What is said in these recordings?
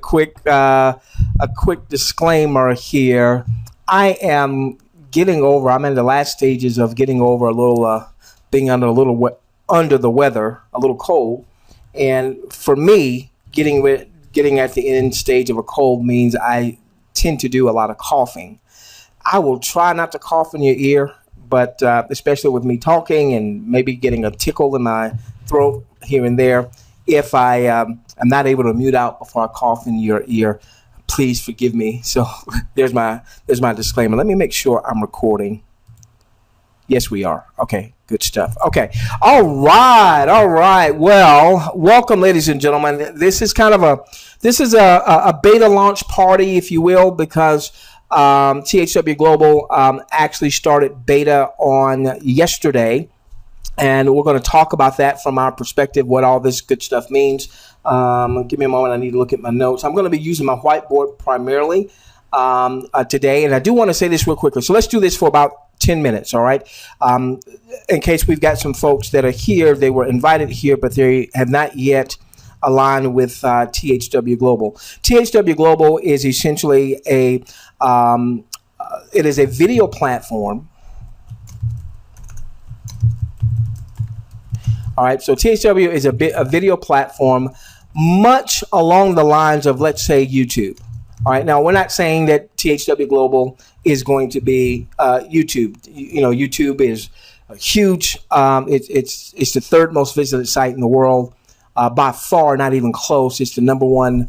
quick disclaimer here. I am getting over. I'm in the last stages of getting over a little being under the weather, a little cold, and for me, getting at the end stage of a cold means I tend to do a lot of coughing. I will try not to cough in your ear, but especially with me talking and maybe getting a tickle in my throat here and there, if I am not able to mute out before I cough in your ear, please forgive me. So there's my disclaimer. Let me make sure I'm recording. Yes, we are. Okay, good stuff. Okay. All right. Well, welcome, ladies and gentlemen. This is kind of a beta launch party, if you will, because THWGlobal actually started beta on yesterday, and we're going to talk about that from our perspective, what all this good stuff means. Give me a moment. I need to look at my notes. I'm going to be using my whiteboard primarily today, and I do want to say this real quickly. So let's do this for about 10 minutes, all right? In case we've got some folks that are here, they were invited here, but they have not yet aligned with THWGlobal. THWGlobal is essentially it is a video platform. All right, so THW is a video platform, much along the lines of, let's say, YouTube. All right, now we're not saying that THWGlobal is going to be YouTube. You know, YouTube is huge. It's the third most visited site in the world, by far, not even close. It's the number one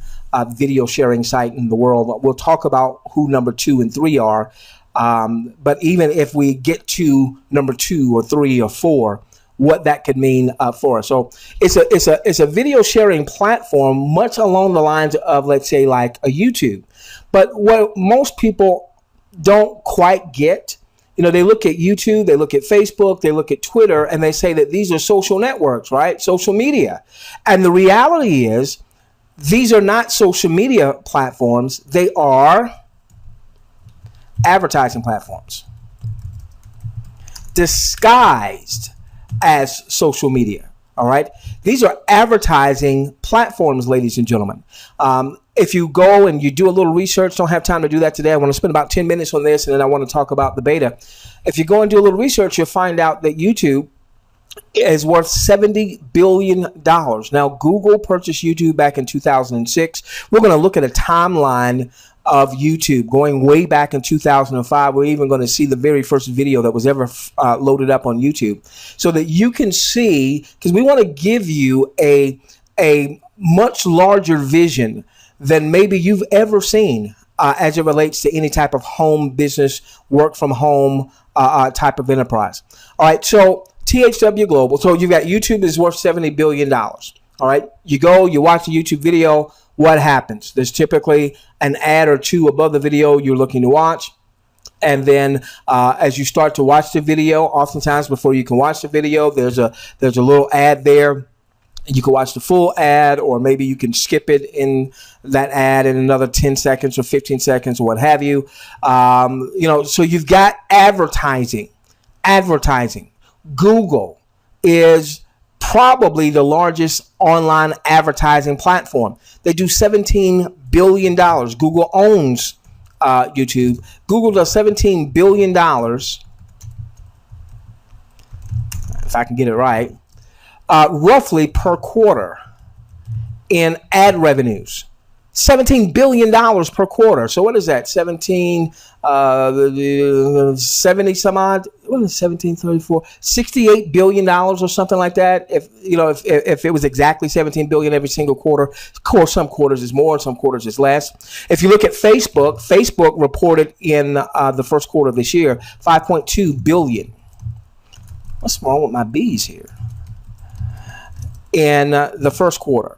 video sharing site in the world. We'll talk about who number 2 and 3 are. But even if we get to number 2 or 3 or 4, what that could mean for us. So it's a video sharing platform, much along the lines of, let's say, like a YouTube. But what most people don't quite get, you know, they look at YouTube, they look at Facebook, they look at Twitter, and they say that these are social networks, right? Social media. And the reality is, these are not social media platforms. They are advertising platforms disguised as social media. All right. These are advertising platforms, ladies and gentlemen. If you go and you do a little research, don't have time to do that today. I want to spend about 10 minutes on this, and then I want to talk about the beta. If you go and do a little research, you'll find out that YouTube is worth $70 billion. Now, Google purchased YouTube back in 2006. We're going to look at a timeline of YouTube going way back in 2005. We're even going to see the very first video that was ever loaded up on YouTube, so that you can see, because we want to give you a much larger vision than maybe you've ever seen as it relates to any type of home business, work from home type of enterprise. All right, so THWGlobal. So you've got YouTube is worth $70 billion. All right, you go, you watch a YouTube video. What happens? There's typically an ad or two above the video you're looking to watch. And then as you start to watch the video, oftentimes before you can watch the video, there's a little ad there. You can watch the full ad, or maybe you can skip it in that ad in another 10 seconds or 15 seconds or what have you. You know, so you've got advertising. Google is probably the largest online advertising platform. They do $17 billion. Google owns YouTube. Google does $17 billion, if I can get it right, roughly per quarter in ad revenues. $17 billion per quarter. So what is that? 70 some odd. What is 1734? $68 billion or something like that. If it was exactly 17 billion every single quarter, of course, some quarters is more, some quarters is less. If you look at Facebook reported in the first quarter of this year, 5.2 billion. What's wrong with my B's here? In the first quarter.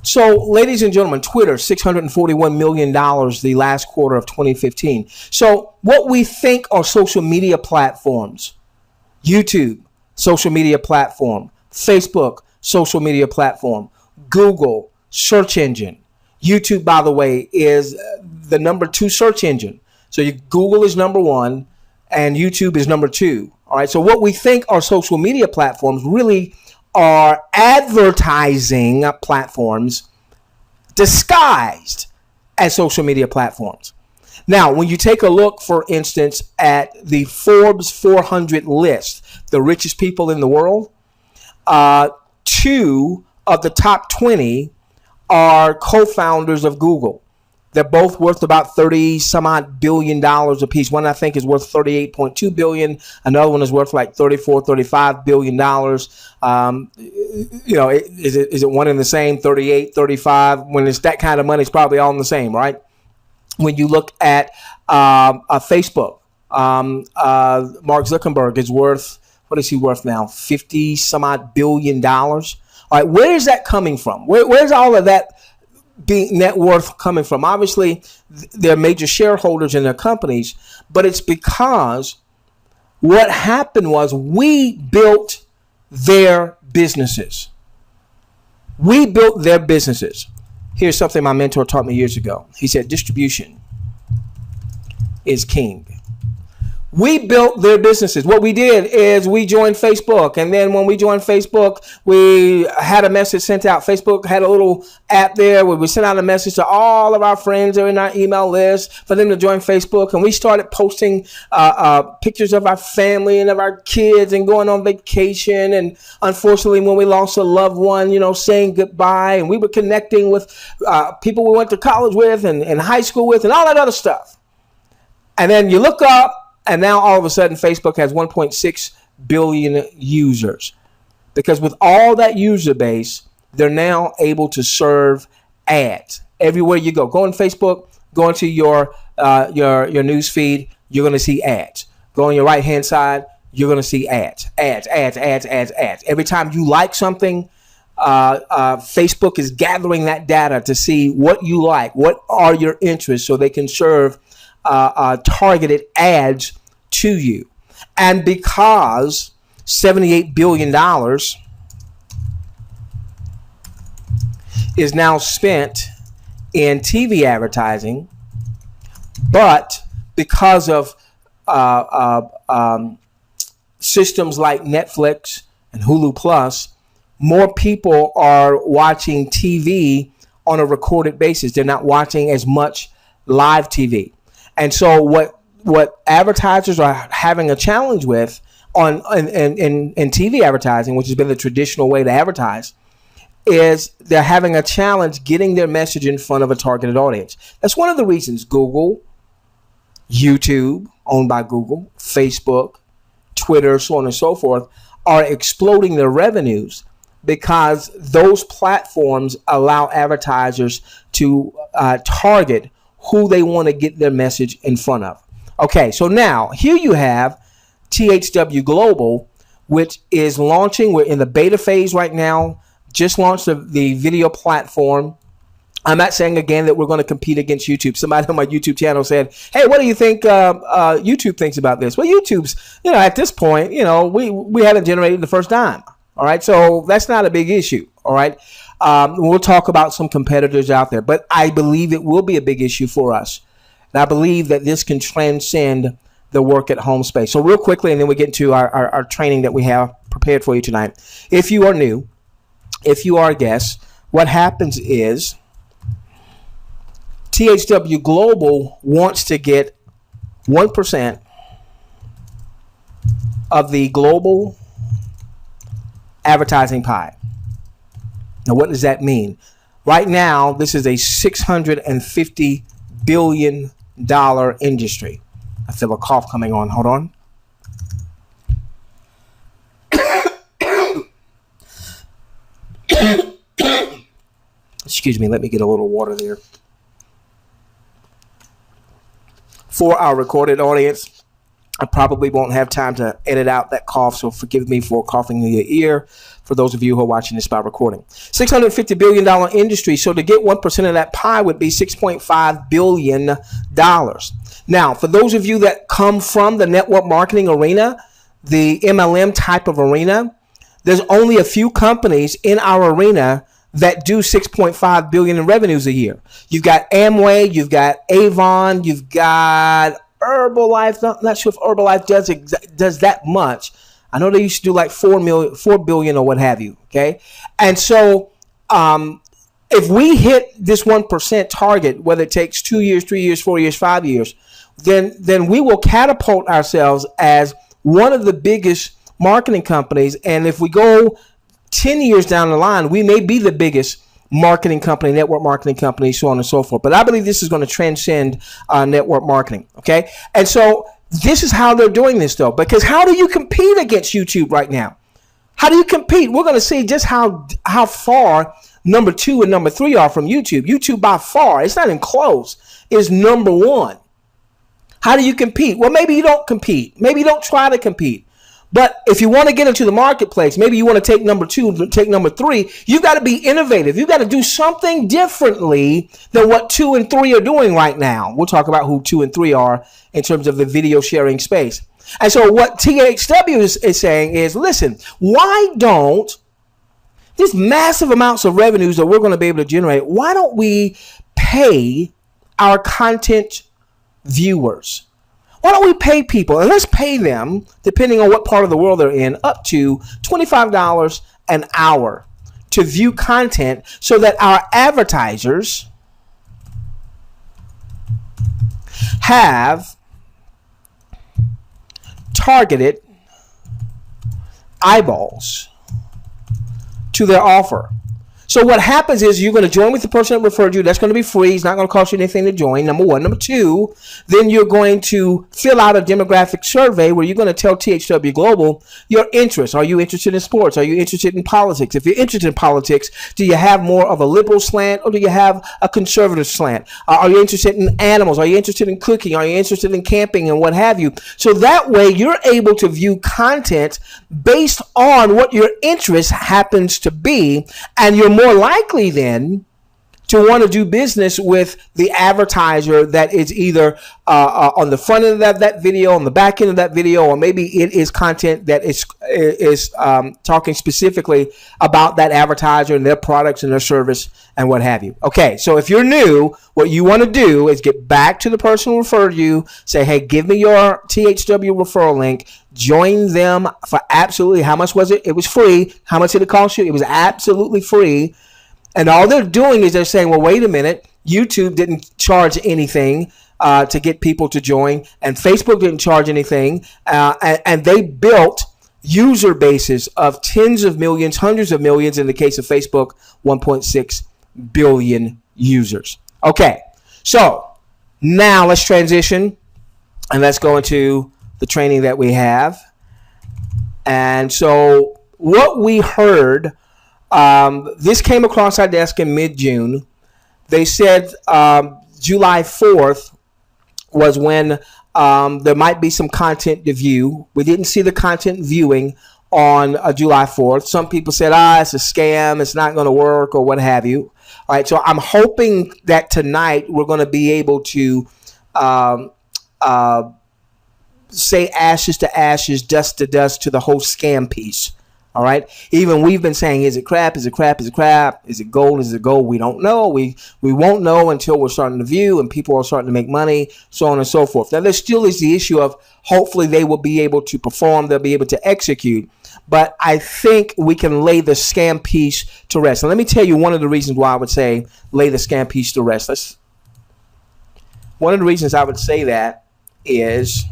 So, ladies and gentlemen, Twitter, $641 million the last quarter of 2015. So, what we think are social media platforms: YouTube, social media platform; Facebook, social media platform; Google, search engine. YouTube, by the way, is the number 2 search engine. So, Google is number 1 and YouTube is number 2. All right. So, what we think are social media platforms really are advertising platforms disguised as social media platforms. Now, when you take a look, for instance, at the Forbes 400 list, the richest people in the world, 2 of the top 20 are co-founders of Google. They're both worth about 30 some odd billion dollars a piece. One I think is worth 38.2 billion. Another one is worth like 34, 35 billion dollars. You know, is it one and the same? 38, 35. When it's that kind of money, it's probably all in the same, right? When you look at Facebook, Mark Zuckerberg is worth, what is he worth now? 50 some odd billion dollars. All right, where is that coming from? Where's all of that being net worth coming from? Obviously, they're major shareholders in their companies, but it's because what happened was we built their businesses. We built their businesses. Here's something my mentor taught me years ago. He said, distribution is king. We built their businesses. What we did is we joined Facebook. And then when we joined Facebook, we had a message sent out. Facebook had a little app there where we sent out a message to all of our friends that are in our email list for them to join Facebook. And we started posting pictures of our family and of our kids and going on vacation. And unfortunately, when we lost a loved one, you know, saying goodbye. And we were connecting with people we went to college with and high school with and all that other stuff. And then you look up, and now all of a sudden, Facebook has 1.6 billion users. Because with all that user base, they're now able to serve ads everywhere you go. Go on Facebook, go into your news feed, you're going to see ads. Go on your right-hand side, you're going to see ads. Ads. Every time you like something, Facebook is gathering that data to see what you like, what are your interests, so they can serve targeted ads to you. And because $78 billion is now spent in TV advertising, but because of systems like Netflix and Hulu Plus, more people are watching TV on a recorded basis. They're not watching as much live TV. And so what advertisers are having a challenge with in TV advertising, which has been the traditional way to advertise, is they're having a challenge getting their message in front of a targeted audience. That's one of the reasons Google, YouTube, owned by Google, Facebook, Twitter, so on and so forth, are exploding their revenues, because those platforms allow advertisers to target who they want to get their message in front of. Okay, so now here you have THWGlobal, which is launching. We're in the beta phase right now. Just launched the video platform. I'm not saying again that we're going to compete against YouTube. Somebody on my YouTube channel said, "Hey, what do you think YouTube thinks about this?" Well, YouTube's, at this point, we haven't generated the first dime. All right, so that's not a big issue. All right. We'll talk about some competitors out there, but I believe it will be a big issue for us. And I believe that this can transcend the work at home space. So real quickly, and then we get into our training that we have prepared for you tonight. If you are new, if you are a guest, what happens is THWGlobal wants to get 1% of the global advertising pie. Now, what does that mean? Right now, this is a $650 billion industry. I feel a cough coming on. Hold on. Excuse me. Let me get a little water there. For our recorded audience, I probably won't have time to edit out that cough, so forgive me for coughing in your ear. For those of you who are watching this by recording, $650 billion industry. So to get 1% of that pie would be $6.5 billion. Now, for those of you that come from the network marketing arena, the MLM type of arena, there's only a few companies in our arena that do $6.5 billion in revenues a year. You've got Amway, you've got Avon, you've got Herbalife. Not sure if Herbalife does that much. I know they used to do like 4 billion or what have you. Okay. And so, if we hit this 1% target, whether it takes 2 years, 3 years, 4 years, 5 years, then we will catapult ourselves as one of the biggest marketing companies. And if we go 10 years down the line, we may be the biggest marketing company, network marketing company, so on and so forth. But I believe this is going to transcend network marketing. Okay. And so this is how they're doing this, though, because how do you compete against YouTube right now? How do you compete? We're going to see just how far number 2 and number 3 are from YouTube. YouTube by far, it's not even close, is number 1. How do you compete? Well, maybe you don't compete. Maybe you don't try to compete. But if you want to get into the marketplace, maybe you want to take number 2, take number 3, you've got to be innovative. You've got to do something differently than what 2 and 3 are doing right now. We'll talk about who 2 and 3 are in terms of the video sharing space. And so what THW is saying is, listen, why don't these massive amounts of revenues that we're going to be able to generate, why don't we pay our content viewers? Why don't we pay people, and let's pay them, depending on what part of the world they're in, up to $25 an hour to view content so that our advertisers have targeted eyeballs to their offer. So what happens is you're going to join with the person that referred you. That's going to be free. It's not going to cost you anything to join, number 1. Number 2, then you're going to fill out a demographic survey where you're going to tell THWGlobal your interests. Are you interested in sports? Are you interested in politics? If you're interested in politics, do you have more of a liberal slant or do you have a conservative slant? Are you interested in animals? Are you interested in cooking? Are you interested in camping and what have you? So that way you're able to view content based on what your interest happens to be, and you're more likely then to want to do business with the advertiser that is either on the front end of that video, on the back end of that video, or maybe it is content that is talking specifically about that advertiser and their products and their service and what have you. Okay, so if you're new, what you want to do is get back to the person who referred you, say, hey, give me your THW referral link, join them for absolutely, how much was it? It was free. How much did it cost you? It was absolutely free. And all they're doing is they're saying, well, wait a minute, YouTube didn't charge anything to get people to join, and Facebook didn't charge anything, and they built user bases of tens of millions, hundreds of millions, in the case of Facebook, 1.6 billion users. Okay, so now let's transition, and let's go into the training that we have. And so what we heard, this came across our desk in mid-June. They said July 4th was when there might be some content to view. We didn't see the content viewing on July 4th. Some people said, it's a scam, it's not going to work, or what have you. All right, so I'm hoping that tonight we're going to be able to say ashes to ashes, dust to dust to the whole scam piece. All right. Even we've been saying, is it crap? Is it crap? Is it crap? Is it gold? Is it gold? We don't know. We won't know until we're starting to view and people are starting to make money, so on and so forth. Now, there still is the issue of hopefully they will be able to perform. They'll be able to execute. But I think we can lay the scam piece to rest. And let me tell you one of the reasons why I would say lay the scam piece to rest. One of the reasons I would say that is,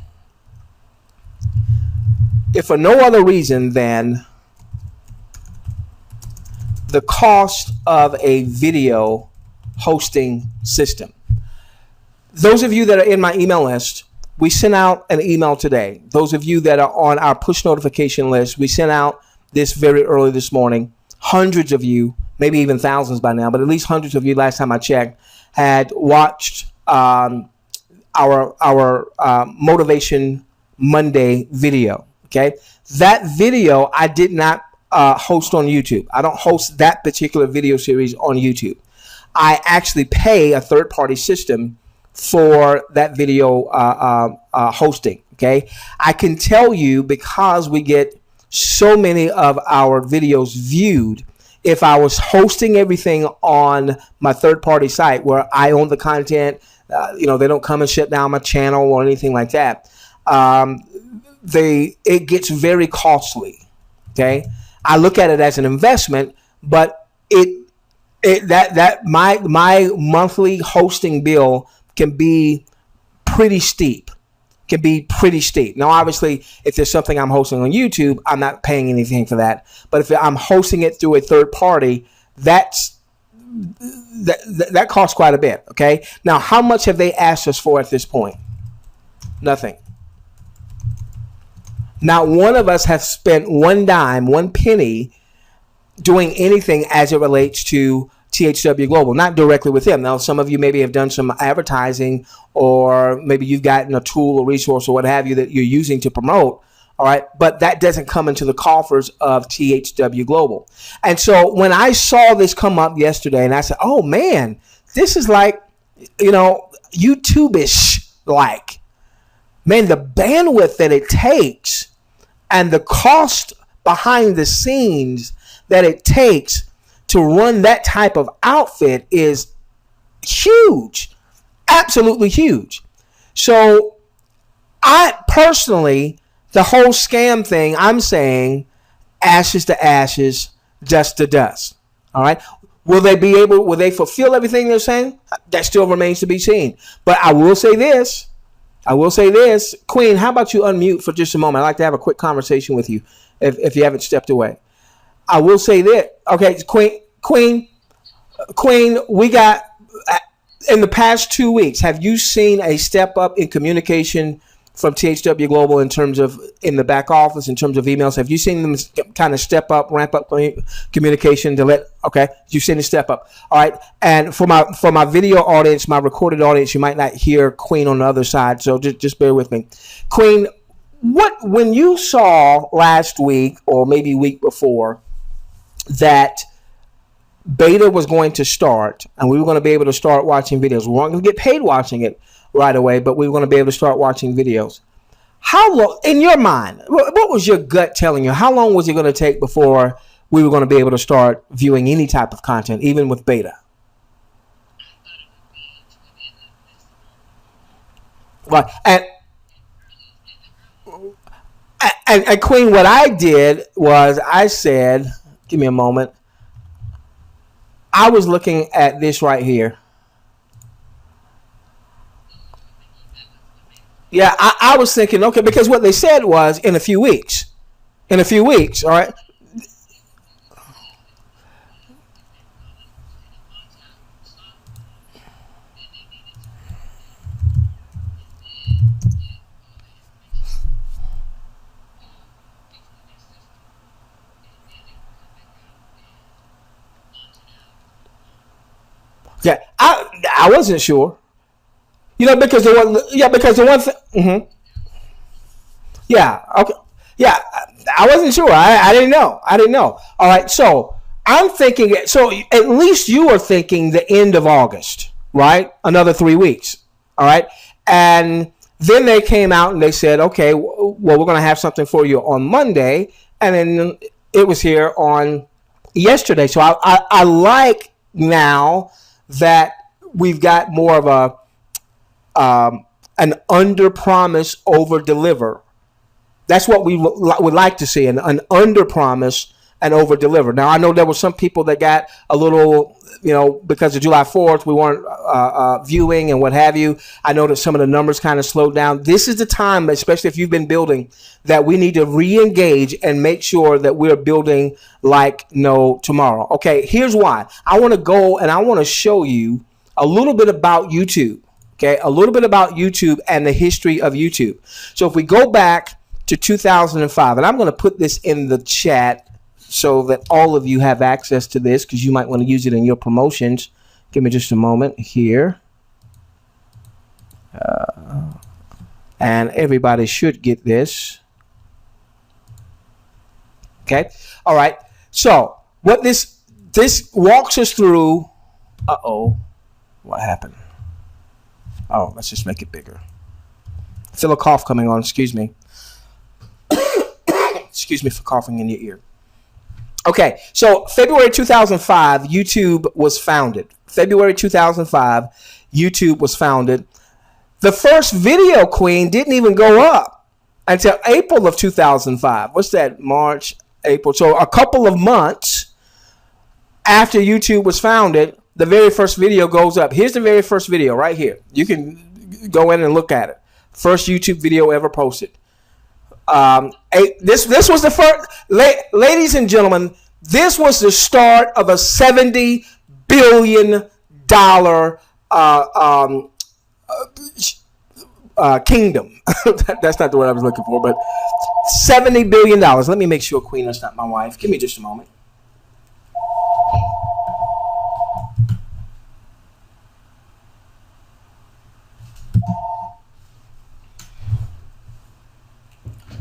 if for no other reason than the cost of a video hosting system. Those of you that are in my email list, we sent out an email today. Those of you that are on our push notification list, we sent out this very early this morning. Hundreds of you, maybe even thousands by now, but at least hundreds of you last time I checked, had watched our Motivation Monday video. Okay, that video I did not host on YouTube. I don't host that particular video series on YouTube. I actually pay a third-party system for that video hosting. Okay, I can tell you, because we get so many of our videos viewed, if I was hosting everything on my third-party site where I own the content, they don't come and shut down my channel or anything like that. it gets very costly. Okay, I look at it as an investment, but my monthly hosting bill can be pretty steep. Now, obviously, if there's something I'm hosting on YouTube, I'm not paying anything for that. But if I'm hosting it through a third party, that costs quite a bit. Okay. Now, how much have they asked us for at this point? Nothing. Not one of us have spent one dime, one penny doing anything as it relates to THWGlobal, not directly with them. Now, some of you maybe have done some advertising, or maybe you've gotten a tool or resource or what have you that you're using to promote. All right. But that doesn't come into the coffers of THWGlobal. And so when I saw this come up yesterday, and I said, oh man, this is like, YouTube-ish like. Man, the bandwidth that it takes and the cost behind the scenes that it takes to run that type of outfit is huge, absolutely huge. So I personally, the whole scam thing, I'm saying ashes to ashes, dust to dust. All right. Will they fulfill everything they're saying? That still remains to be seen. But I will say this. Queen, how about you unmute for just a moment? I'd like to have a quick conversation with you if you haven't stepped away. I will say that. Okay, Queen, we got, in the past 2 weeks, have you seen a step up in communication from THWGlobal in terms of in the back office, in terms of emails? Have you seen them kind of step up, ramp up communication to okay, you've seen a step up. All right. And for my video audience, my recorded audience, you might not hear Queen on the other side. So just bear with me. Queen, when you saw last week or maybe week before that beta was going to start and we were going to be able to start watching videos, we weren't going to get paid watching it right away, but we were going to be able to start watching videos. How long, in your mind, what was your gut telling you? How long was it going to take before we were going to be able to start viewing any type of content, even with beta? Right. And Queen, what I did was I said, give me a moment. I was looking at this right here. Yeah, I was thinking, okay, because what they said was in a few weeks. In a few weeks, all right? Yeah, I wasn't sure. Because the one thing, yeah, okay, yeah, I wasn't sure. I didn't know. All right, so I'm thinking. So at least you were thinking the end of August, right? Another 3 weeks. All right, and then they came out and they said, okay, well, we're going to have something for you on Monday, and then it was here on yesterday. So I like now that we've got more of an under promise, over deliver. That's what we would like to see, an under promise and over deliver. Now, I know there were some people that got a little, because of July 4th, we weren't viewing and what have you. I know that some of the numbers kind of slowed down. This is the time, especially if you've been building, that we need to re-engage and make sure that we're building like no tomorrow. Okay, here's why. I want to go and I want to show you a little bit about YouTube. Okay, a little bit about YouTube and the history of YouTube. So if we go back to 2005, and I'm going to put this in the chat so that all of you have access to this, because you might want to use it in your promotions. Give me just a moment here. And everybody should get this. Okay. All right. So what this walks us through. What happened? Oh, let's just make it bigger. I feel a cough coming on. Excuse me. Excuse me for coughing in your ear. Okay, so February 2005, YouTube was founded. February 2005, YouTube was founded. The first video, Queen, didn't even go up until April of 2005. What's that? March, April. So a couple of months after YouTube was founded, the very first video goes up. Here's the very first video right here. You can go in and look at it. First YouTube video ever posted. This was the first, ladies and gentlemen, this was the start of a $70 billion kingdom. That's not the word I was looking for, but $70 billion. Let me make sure Queen is not my wife. Give me just a moment.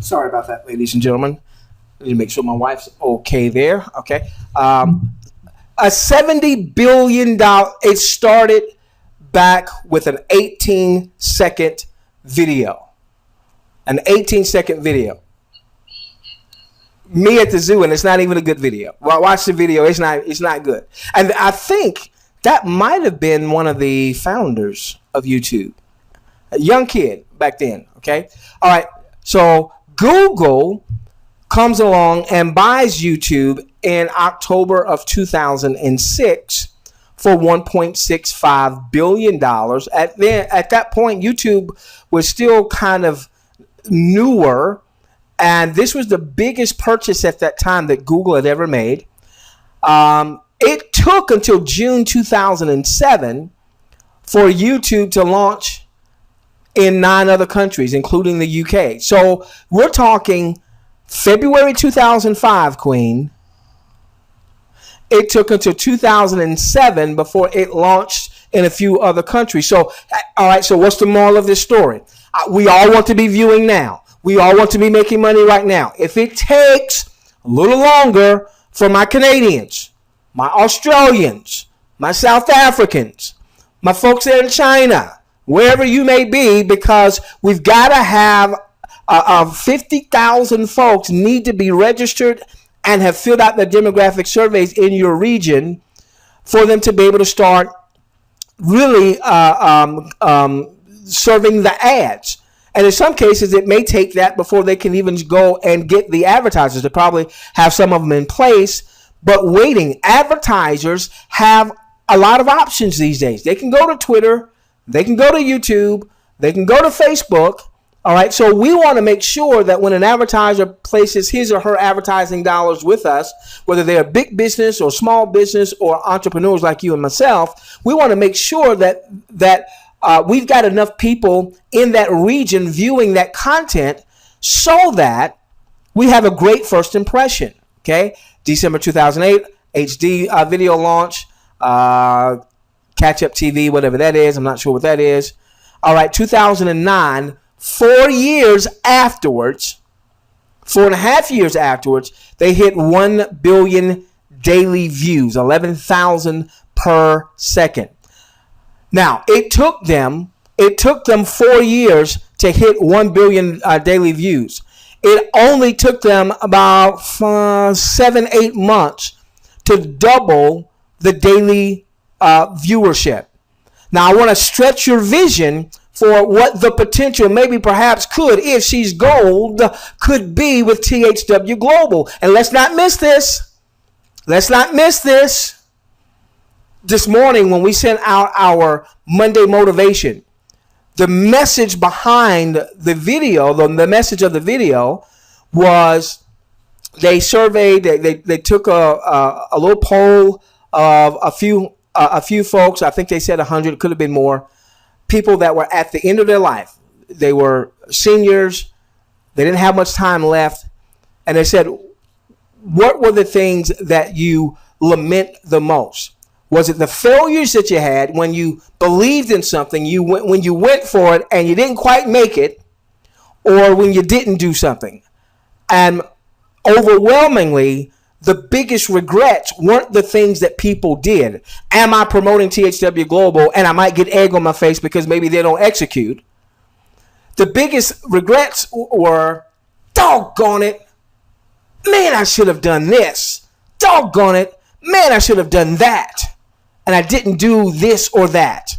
Sorry about that, ladies and gentlemen. Let me make sure my wife's okay there. Okay. A $70 billion, it started back with an 18-second video. An 18-second video. Me at the zoo, and it's not even a good video. Well, watch the video. It's not good. And I think that might have been one of the founders of YouTube. A young kid back then. Okay. All right. So Google comes along and buys YouTube in October of 2006 for $1.65 billion. At that point, YouTube was still kind of newer, and this was the biggest purchase at that time that Google had ever made. It took until June 2007 for YouTube to launch in 9 other countries, including the UK. So we're talking February 2005, Queen. It took until 2007 before it launched in a few other countries. So, all right, so what's the moral of this story? We all want to be viewing now. We all want to be making money right now. If it takes a little longer for my Canadians, my Australians, my South Africans, my folks there in China, wherever you may be, because we've got to have 50,000 folks need to be registered and have filled out the demographic surveys in your region for them to be able to start really serving the ads. And in some cases, it may take that before they can even go and get the advertisers. They probably have some of them in place, but waiting. Advertisers have a lot of options these days. They can go to Twitter. They can go to YouTube. They can go to Facebook. All right. So we want to make sure that when an advertiser places his or her advertising dollars with us, whether they're a big business or small business or entrepreneurs like you and myself, we want to make sure that we've got enough people in that region viewing that content so that we have a great first impression. Okay. December 2008, HD video launch, Catch Up TV, whatever that is. I'm not sure what that is. All right. 2009, 4 years afterwards, 4.5 years afterwards, they hit 1 billion daily views, 11,000 per second. Now, it took them 4 years to hit 1 billion daily views. It only took them about 7-8 months to double the daily viewership. Now, I want to stretch your vision for what the potential, maybe perhaps could, if she's gold, could be with THWGlobal. And let's not miss this. Let's not miss this. This morning when we sent out our Monday motivation, the message behind the video, the message of the video was they surveyed, they took a little poll of a few folks. I think they said 100, it could have been more. People that were at the end of their life. They were seniors. They didn't have much time left. And they said, what were the things that you lament the most? Was it the failures that you had when you believed in something, when you went for it and you didn't quite make it, or when you didn't do something? And overwhelmingly, the biggest regrets weren't the things that people did. Am I promoting THWGlobal and I might get egg on my face because maybe they don't execute? The biggest regrets were, doggone it, man, I should have done this. Doggone it, man, I should have done that. And I didn't do this or that.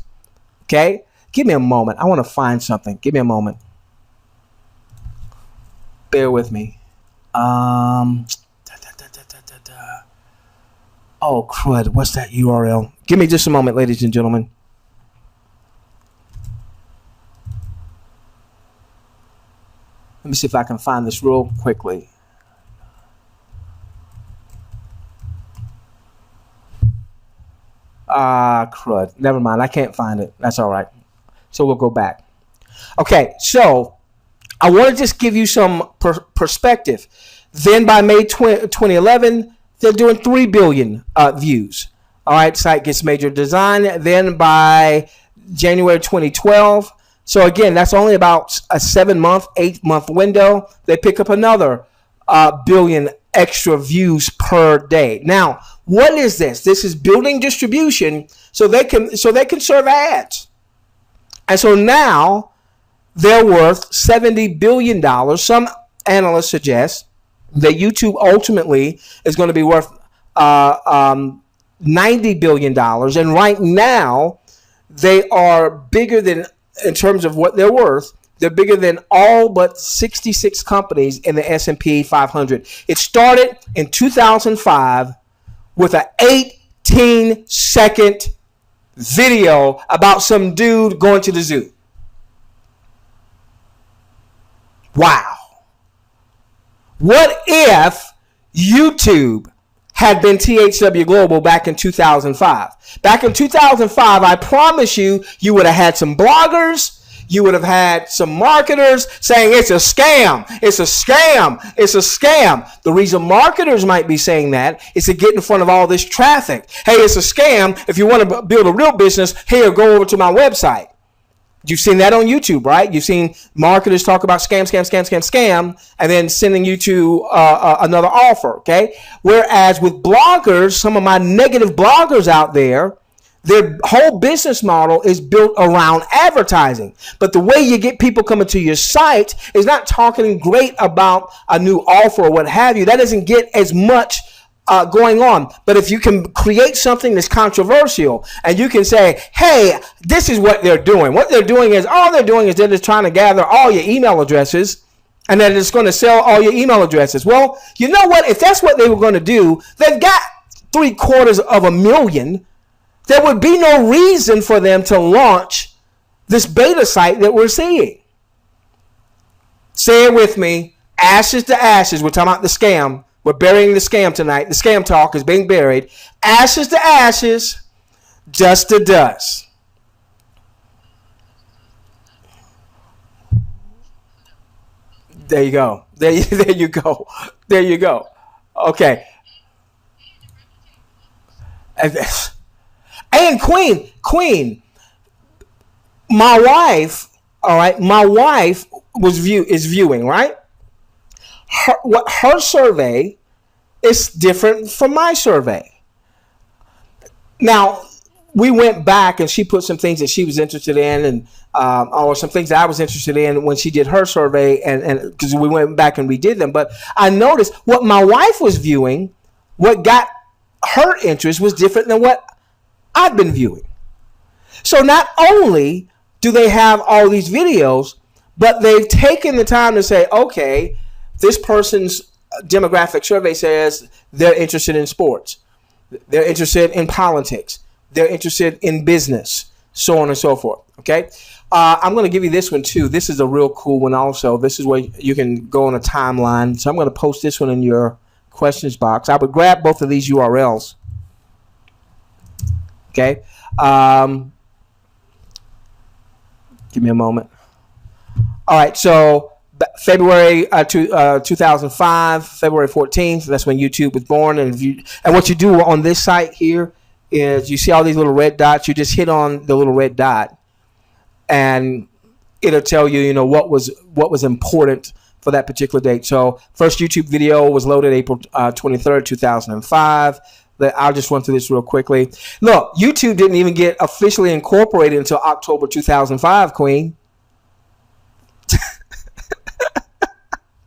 Okay? Give me a moment. I want to find something. Give me a moment. Bear with me. Oh, crud. What's that URL? Give me just a moment, ladies and gentlemen. Let me see if I can find this real quickly. Crud. Never mind. I can't find it. That's all right. So we'll go back. Okay, so I want to just give you some perspective. Then by May 2011, they're doing 3 billion views. All right, site gets major design. Then by January 2012, so again, that's only about a 7-month, 8-month window. They pick up another billion extra views per day. Now, what is this? This is building distribution so they can serve ads. And so now they're worth $70 billion. Some analysts suggest that YouTube ultimately is going to be worth $90 billion. And right now, they are bigger than, in terms of what they're worth, they're bigger than all but 66 companies in the S&P 500. It started in 2005 with an 18-second video about some dude going to the zoo. Wow. What if YouTube had been THWGlobal back in 2005? Back in 2005, I promise you, you would have had some bloggers, you would have had some marketers saying it's a scam, it's a scam, it's a scam. The reason marketers might be saying that is to get in front of all this traffic. Hey, it's a scam. If you want to build a real business, here, go over to my website. You've seen that on YouTube, right? You've seen marketers talk about scam, scam, scam, scam, scam, and then sending you to another offer, okay? Whereas with bloggers, some of my negative bloggers out there, their whole business model is built around advertising. But the way you get people coming to your site is not talking great about a new offer or what have you. That doesn't get as much going on. But if you can create something that's controversial and you can say, hey, this is what they're doing. What they're doing is, all they're doing is they're just trying to gather all your email addresses and then it's going to sell all your email addresses. Well, you know what? If that's what they were going to do, they've got 750,000. There would be no reason for them to launch this beta site that we're seeing. Say it with me. Ashes to ashes. We're talking about the scam. We're burying the scam tonight. The scam talk is being buried. Ashes to ashes, dust to dust. There you go. There you go. There you go. Okay. And Queen, my wife, all right, my wife is viewing, right? Her survey is different from my survey. Now, we went back and she put some things that she was interested in and or some things that I was interested in when she did her survey, and because we went back and redid them. But I noticed what my wife was viewing, what got her interest was different than what I've been viewing. So not only do they have all these videos, but they've taken the time to say, okay, this person's demographic survey says they're interested in sports. They're interested in politics. They're interested in business, so on and so forth. Okay. I'm going to give you this one too. This is a real cool one also. This is where you can go on a timeline. So I'm going to post this one in your questions box. I would grab both of these URLs. Okay. Give me a moment. All right. So February 2005, February 14th. That's when YouTube was born. And what you do on this site here is you see all these little red dots. You just hit on the little red dot, and it'll tell you, you know, what was important for that particular date. So first YouTube video was loaded April 23rd, 2005. I'll just run through this real quickly. Look, YouTube didn't even get officially incorporated until October 2005, Queen.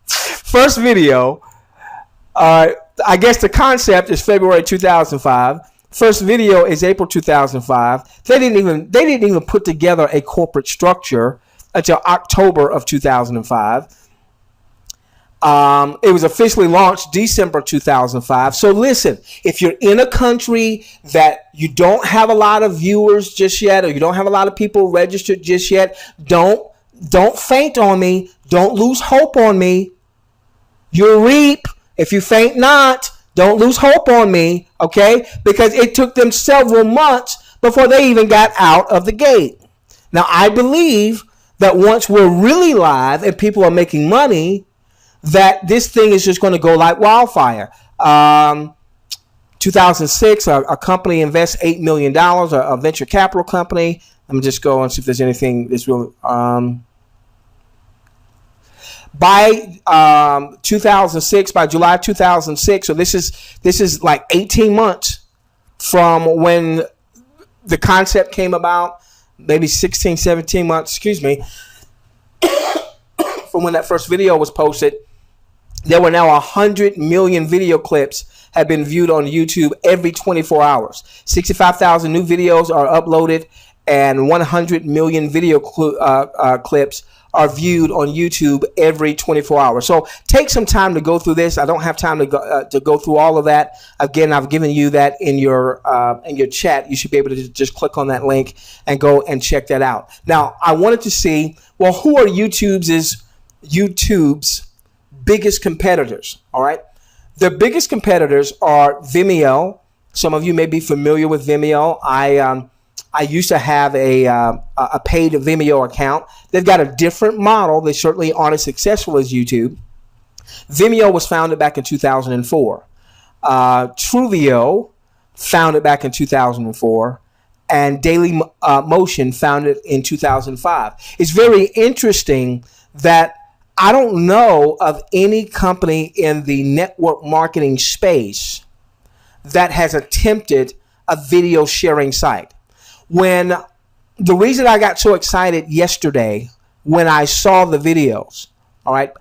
First video, I guess the concept is February 2005. First video is April 2005. They didn't even put together a corporate structure until October of 2005. It was officially launched December 2005. So listen, if you're in a country that you don't have a lot of viewers just yet, or you don't have a lot of people registered just yet, don't faint on me. Don't lose hope on me. You'll reap if you faint not. Don't lose hope on me, okay? Because it took them several months before they even got out of the gate. Now, I believe that once we're really live and people are making money, that this thing is just going to go like wildfire. 2006, a company invests $8 million, a venture capital company. Let me just go and see if there's anything that's really... by 2006, by July 2006, so this is like 18 months from when the concept came about, maybe 16, 17 months, excuse me, from when that first video was posted. There were now 100 million video clips have been viewed on YouTube every 24 hours. 65,000 new videos are uploaded, and 100 million video clips are viewed on YouTube every 24 hours. So take some time to go through this. I don't have time to go through all of that. Again, I've given you that in your chat. You should be able to just click on that link and go and check that out. Now, I wanted to see, well, who are YouTube's biggest competitors? All right. The biggest competitors are Vimeo. Some of you may be familiar with Vimeo. I used to have a paid Vimeo account. They've got a different model. They certainly aren't as successful as YouTube. Vimeo was founded back in 2004. Truvio, founded back in 2004. And Daily Motion, founded in 2005. It's very interesting that I don't know of any company in the network marketing space that has attempted a video sharing site. When the reason I got so excited yesterday when I saw the videos, all right,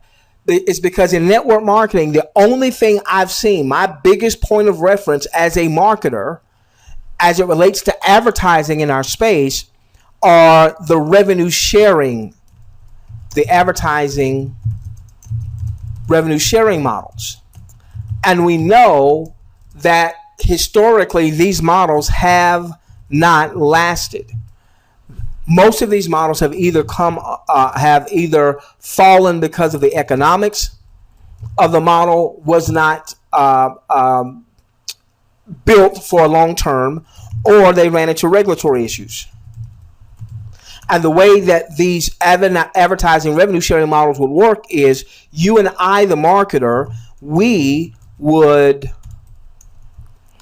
is because in network marketing, the only thing I've seen, my biggest point of reference as a marketer, as it relates to advertising in our space, are the revenue sharing, the advertising revenue sharing models. And we know that historically these models have not lasted. Most of these models have either fallen because of the economics of the model was not built for long term, or they ran into regulatory issues. And the way that these advertising revenue sharing models would work is you and I, the marketer, we would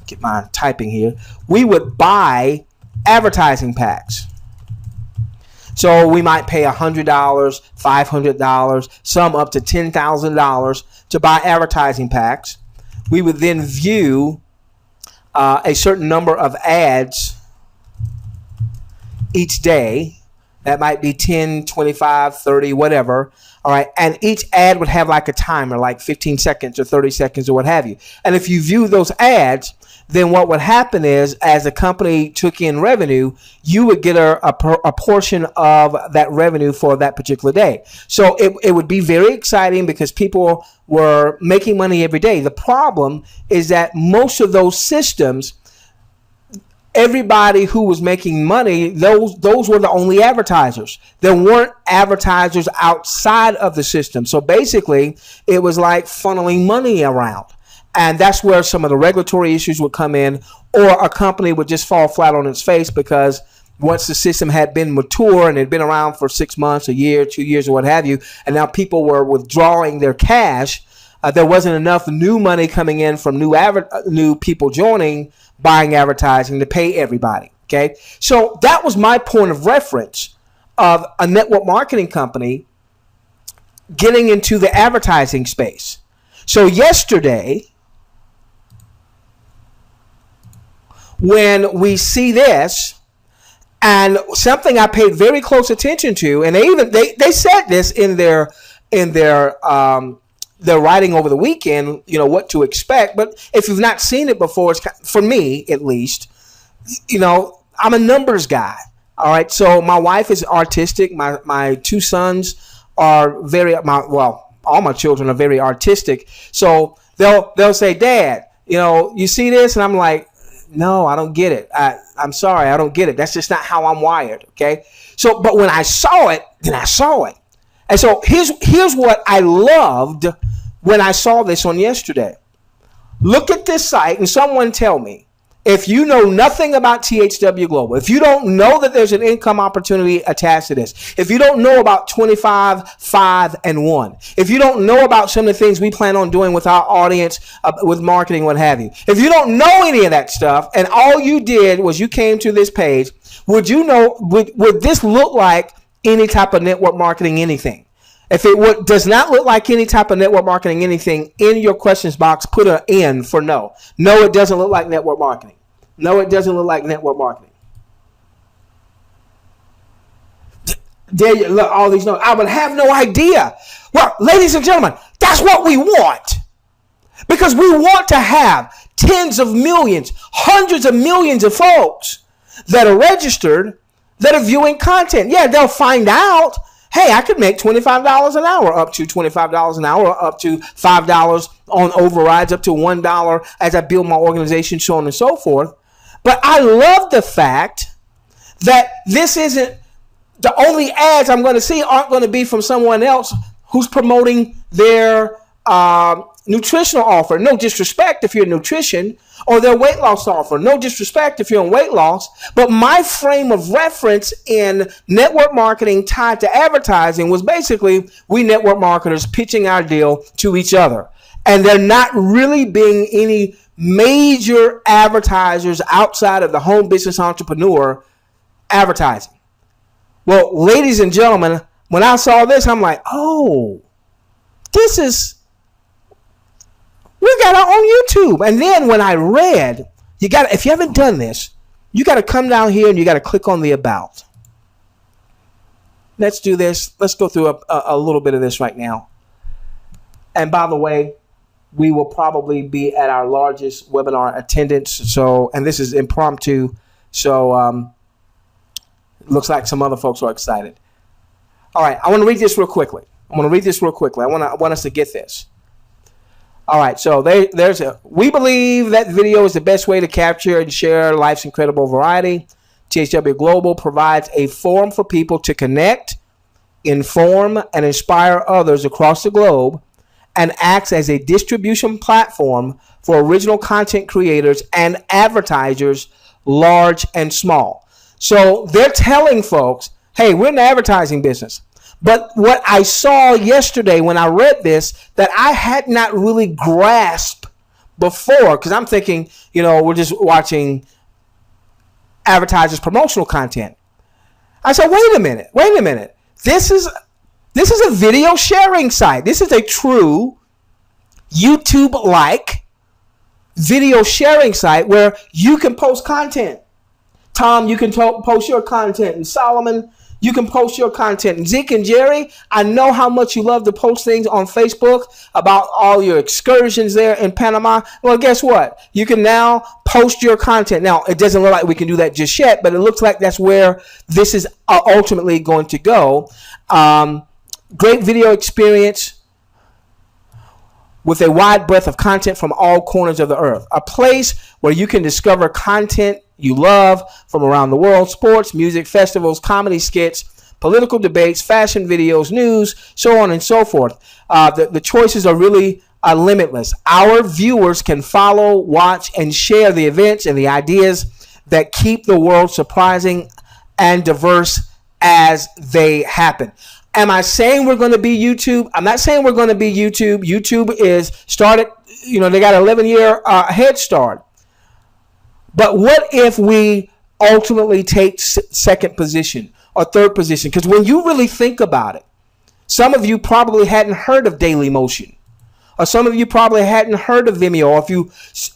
get my typing here. We would buy advertising packs. So we might pay $100, $500, some up to $10,000 to buy advertising packs. We would then view a certain number of ads each day. That might be 10, 25, 30, whatever. All right. And each ad would have like a timer, like 15 seconds or 30 seconds or what have you. And if you view those ads, then what would happen is, as the company took in revenue, you would get a portion of that revenue for that particular day. So it would be very exciting because people were making money every day. The problem is that most of those systems, everybody who was making money, those were the only advertisers. There weren't advertisers outside of the system. So basically, it was like funneling money around. And that's where some of the regulatory issues would come in, or a company would just fall flat on its face because once the system had been mature and had been around for 6 months, a year, 2 years, or what have you, and now people were withdrawing their cash, there wasn't enough new money coming in from new people joining, buying advertising to pay everybody. Okay, so that was my point of reference of a network marketing company getting into the advertising space. So yesterday, when we see this, and something I paid very close attention to, and they said this in their writing over the weekend, you know, what to expect. But if you've not seen it before, it's, for me at least, you know, I'm a numbers guy. All right. So my wife is artistic. My two sons are all my children are very artistic. So they'll say, Dad, you see this? And I'm like, no, I don't get it. I'm sorry, I don't get it. That's just not how I'm wired. Okay. So, but when I saw it, then I saw it. And so here's what I loved when I saw this on yesterday. Look at this site and someone tell me, if you know nothing about THW Global, if you don't know that there's an income opportunity attached to this, if you don't know about 25, 5, and 1, if you don't know about some of the things we plan on doing with our audience, with marketing, what have you, if you don't know any of that stuff and all you did was you came to this page, would this look like any type of network marketing anything? If it does not look like any type of network marketing anything, in your questions box, put an N for no. No, it doesn't look like network marketing. No, it doesn't look like network marketing. There you look, all these notes. I would have no idea. Well, ladies and gentlemen, that's what we want. Because we want to have tens of millions, hundreds of millions of folks that are registered, that are viewing content. Yeah, they'll find out, hey, I could make $25 an hour, up to $25 an hour, up to $5 on overrides, up to $1 as I build my organization, so on and so forth. But I love the fact that this isn't the only ads I'm going to see aren't going to be from someone else who's promoting their nutritional offer. No disrespect if you're in nutrition, or their weight loss offer. No disrespect if you're in weight loss. But my frame of reference in network marketing tied to advertising was basically we network marketers pitching our deal to each other. And there not really being any major advertisers outside of the home business entrepreneur advertising. Well, ladies and gentlemen, when I saw this, I'm like, oh, we got our own YouTube. And then when I read, if you haven't done this, you got to come down here and you got to click on the about. Let's do this. Let's go through a little bit of this right now. And by the way, we will probably be at our largest webinar attendance. So, and this is impromptu. So, looks like some other folks are excited. All right. I want to read this real quickly. I want us to get this. All right, so we believe that video is the best way to capture and share life's incredible variety. THW Global provides a forum for people to connect, inform, and inspire others across the globe, and acts as a distribution platform for original content creators and advertisers, large and small. So they're telling folks, hey, we're in the advertising business. But what I saw yesterday when I read this that I had not really grasped before, because I'm thinking, we're just watching advertisers' promotional content. I said, wait a minute. This is a video sharing site. This is a true YouTube-like video sharing site where you can post content. Tom, you can post your content, and Solomon, you can post your content. And Zeke and Jerry, I know how much you love to post things on Facebook about all your excursions there in Panama. Well, guess what? You can now post your content. Now, it doesn't look like we can do that just yet, but it looks like that's where this is ultimately going to go. Great video experience with a wide breadth of content from all corners of the earth. A place where you can discover content you love from around the world: sports, music, festivals, comedy skits, political debates, fashion videos, news, so on and so forth. The choices are really limitless. Our viewers can follow, watch, and share the events and the ideas that keep the world surprising and diverse as they happen. Am I saying we're going to be YouTube? I'm not saying we're going to be YouTube. YouTube is started, they got an 11-year head start. But what if we ultimately take second position or third position? Because when you really think about it, some of you probably hadn't heard of Daily Motion, or some of you probably hadn't heard of Vimeo. Or if you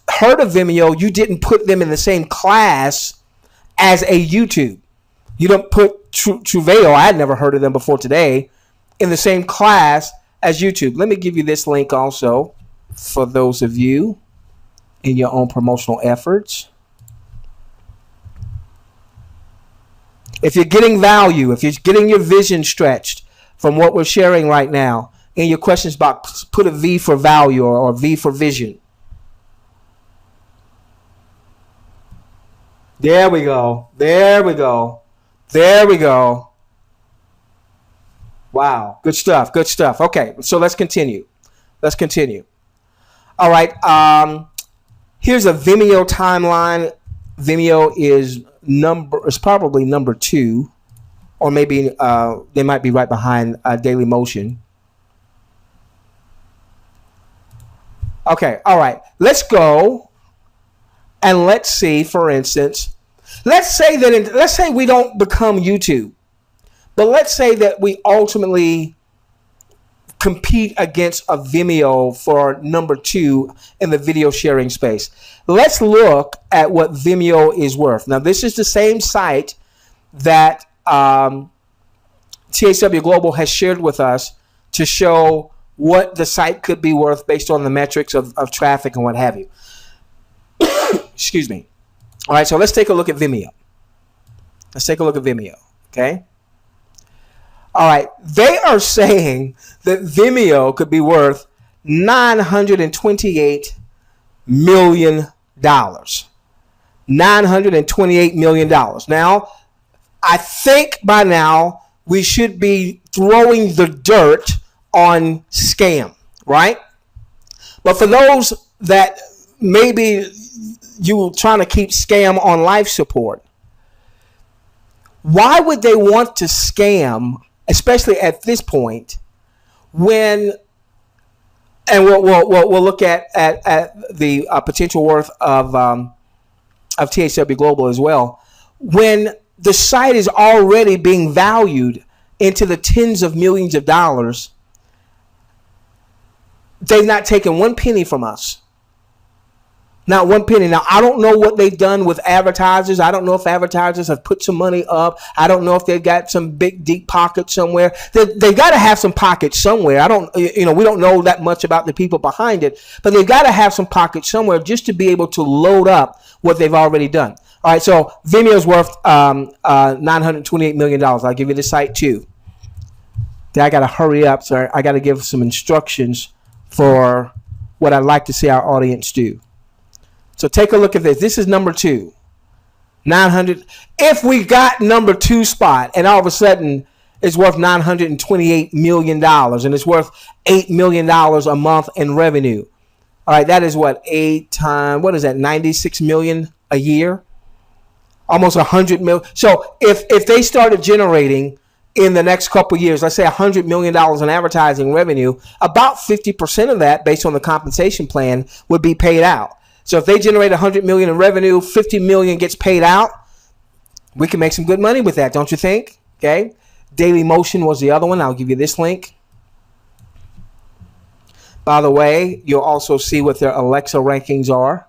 heard of Vimeo, you didn't put them in the same class as a YouTube. You don't put THWGlobal, I had never heard of them before today, in the same class as YouTube. Let me give you this link also for those of you in your own promotional efforts. If you're getting value, if you're getting your vision stretched from what we're sharing right now, in your questions box, put a V for value or V for vision. There we go. There we go. There we go. Wow. Good stuff. Good stuff. Okay. So let's continue. Let's continue. All right. Here's a Vimeo timeline. Vimeo is probably number 2, or maybe they might be right behind Daily Motion. Okay. All right. Let's go and let's see, for instance, let's say we don't become YouTube, but let's say that we ultimately compete against a Vimeo for number 2 in the video sharing space. Let's look at what Vimeo is worth. Now, this is the same site that THWGlobal has shared with us to show what the site could be worth based on the metrics of traffic and what have you. Excuse me. All right, so let's take a look at Vimeo. Let's take a look at Vimeo, okay? All right, they are saying that Vimeo could be worth $928 million. $928 million. Now, I think by now we should be throwing the dirt on scam, right? But for those that maybe you trying to keep scam on life support, why would they want to scam, especially at this point, when, and we'll look at the potential worth of THWGlobal as well, when the site is already being valued into the tens of millions of dollars. They've not taken one penny from us. Not one penny. Now, I don't know what they've done with advertisers. I don't know if advertisers have put some money up. I don't know if they've got some big, deep pockets somewhere. They've got to have some pockets somewhere. We don't know that much about the people behind it, but they've got to have some pockets somewhere just to be able to load up what they've already done. All right, so Vimeo's worth $928 million. I'll give you the site too. I got to hurry up, sir. I got to give some instructions for what I'd like to see our audience do. So take a look at this. This is number 2. 900. If we got number 2 spot and all of a sudden it's worth $928 million and it's worth $8 million a month in revenue. All right, that is what, 8 times, what is that, 96 million a year? Almost 100 million. So if they started generating in the next couple of years, let's say $100 million in advertising revenue, about 50% of that, based on the compensation plan, would be paid out. So if they generate $100 million in revenue, $50 million gets paid out, we can make some good money with that, don't you think? Okay. Daily Motion was the other one. I'll give you this link. By the way, you'll also see what their Alexa rankings are.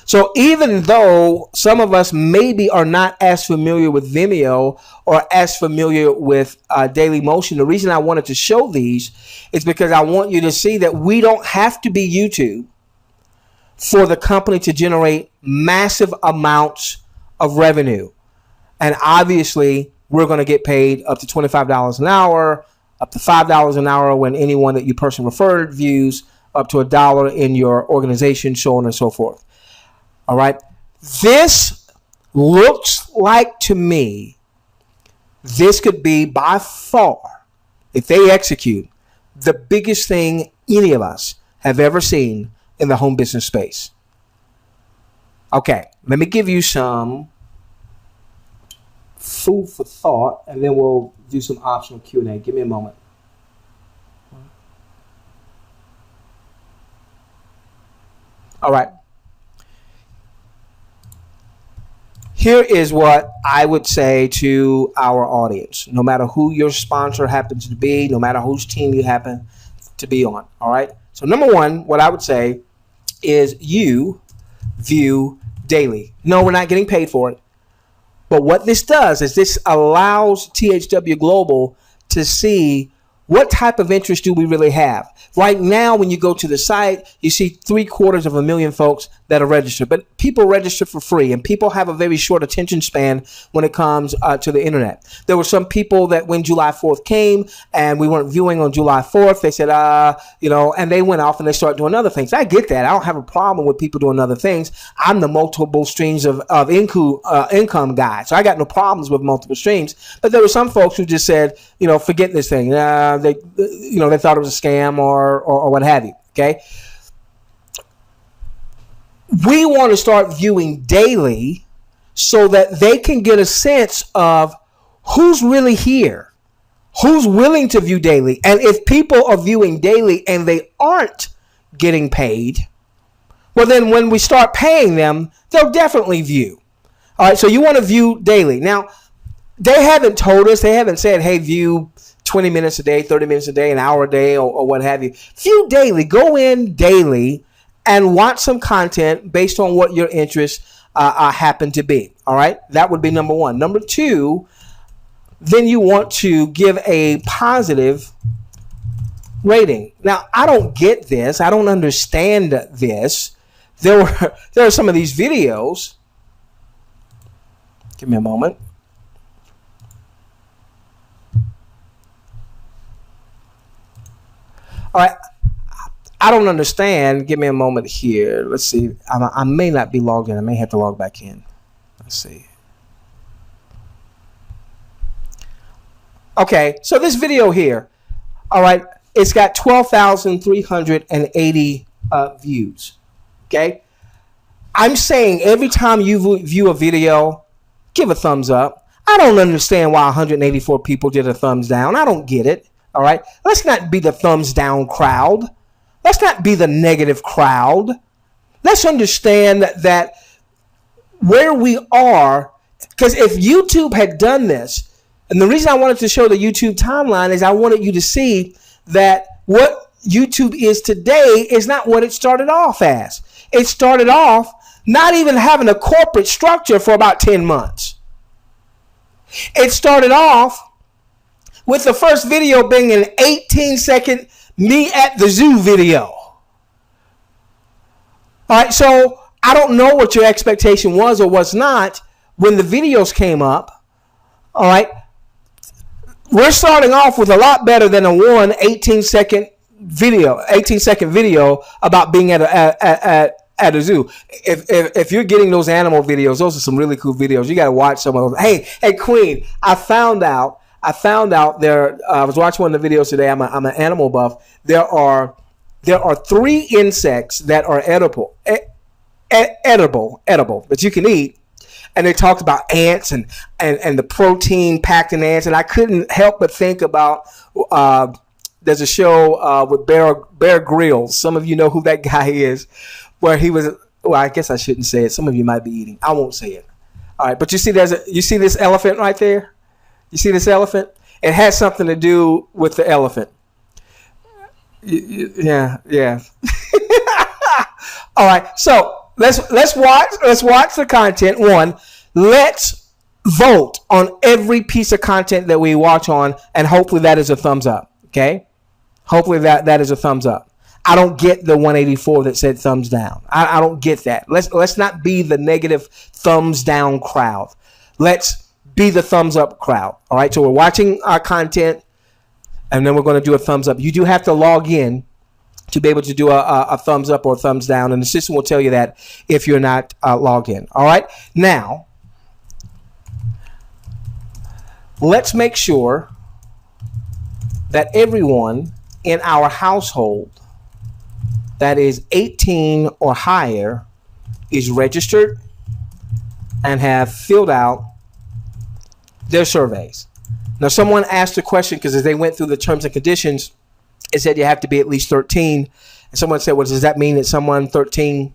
So even though some of us maybe are not as familiar with Vimeo or as familiar with Daily Motion, the reason I wanted to show these is because I want you to see that we don't have to be YouTube for the company to generate massive amounts of revenue. And obviously, we're going to get paid up to $25 an hour, up to $5 an hour when anyone that you personally referred views, up to $1 in your organization, so on and so forth. All right. This looks like to me, this could be by far, if they execute, the biggest thing any of us have ever seen in the home business space. Okay, let me give you some food for thought, and then we'll do some optional Q&A. Give me a moment. All right. Here is what I would say to our audience, no matter who your sponsor happens to be, no matter whose team you happen to be on. All right. So number one, what I would say is you view daily. No, we're not getting paid for it. But what this does is this allows THWGlobal to see what type of interest do we really have? Right now, when you go to the site, you see 750,000 folks that are registered, but people register for free, and people have a very short attention span when it comes to the internet. There were some people that when July 4th came and we weren't viewing on July 4th, they said, and they went off and they started doing other things. I get that. I don't have a problem with people doing other things. I'm the multiple streams of income guy, so I got no problems with multiple streams. But there were some folks who just said, forget this thing. They thought it was a scam or what have you. Okay. We want to start viewing daily so that they can get a sense of who's really here, who's willing to view daily. And if people are viewing daily and they aren't getting paid, well, then when we start paying them, they'll definitely view. All right. So you want to view daily. Now, they haven't told us, they haven't said, hey, view 20 minutes a day, 30 minutes a day, an hour a day, or what have you. View daily. Go in daily and watch some content based on what your interests happen to be. All right. That would be number one. Number two, then you want to give a positive rating. Now, I don't get this. I don't understand this. There are some of these videos. Give me a moment. All right. I don't understand. Give me a moment here. Let's see. I may not be logged in. I may have to log back in. Let's see. Okay. So this video here, all right, it's got 12,380 views. Okay. I'm saying every time you view a video, give a thumbs up. I don't understand why 184 people did a thumbs down. I don't get it. All right. Let's not be the thumbs down crowd. Let's not be the negative crowd. Let's understand that where we are, because if YouTube had done this, and the reason I wanted to show the YouTube timeline is I wanted you to see that what YouTube is today is not what it started off as. It started off not even having a corporate structure for about 10 months. It started off with the first video being an 18-second me at the zoo video. All right, so I don't know what your expectation was or was not when the videos came up. All right, we're starting off with a lot better than a 18-second video about being at a zoo. If you're getting those animal videos, those are some really cool videos. You got to watch some of those. Hey, Queen, I found out there. I was watching one of the videos today. I'm an animal buff. There are 3 insects that are edible that you can eat. And they talked about ants and the protein packed in ants. And I couldn't help but think about there's a show with Bear Grylls. Some of you know who that guy is, where he was. Well, I guess I shouldn't say it. Some of you might be eating. I won't say it. All right, but you see this elephant right there. You see this elephant? It has something to do with the elephant. Yeah. All right. So let's watch the content. One, let's vote on every piece of content that we watch on, and hopefully that is a thumbs up. Okay. Hopefully that is a thumbs up. I don't get the 184 that said thumbs down. I don't get that. Let's not be the negative thumbs down crowd. Let's be the thumbs up crowd. All right. So we're watching our content, and then we're going to do a thumbs up. You do have to log in to be able to do a thumbs up or a thumbs down, and the system will tell you that if you're not logged in. All right. Now, let's make sure that everyone in our household that is 18 or higher is registered and have filled out their surveys. Now, someone asked a question because as they went through the terms and conditions, it said you have to be at least 13. And someone said, well, does that mean that someone 13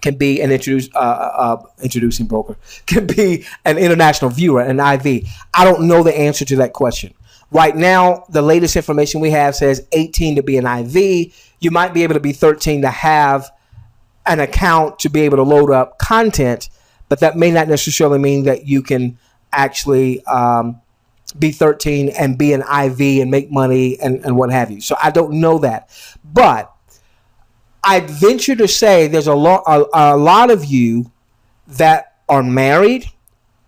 can be an introducing broker, can be an international viewer, an IV? I don't know the answer to that question. Right now, the latest information we have says 18 to be an IV. You might be able to be 13 to have an account to be able to load up content, but that may not necessarily mean that you can actually be 13 and be an IV and make money and what have you. So I don't know that. But I'd venture to say there's a lot of you that are married,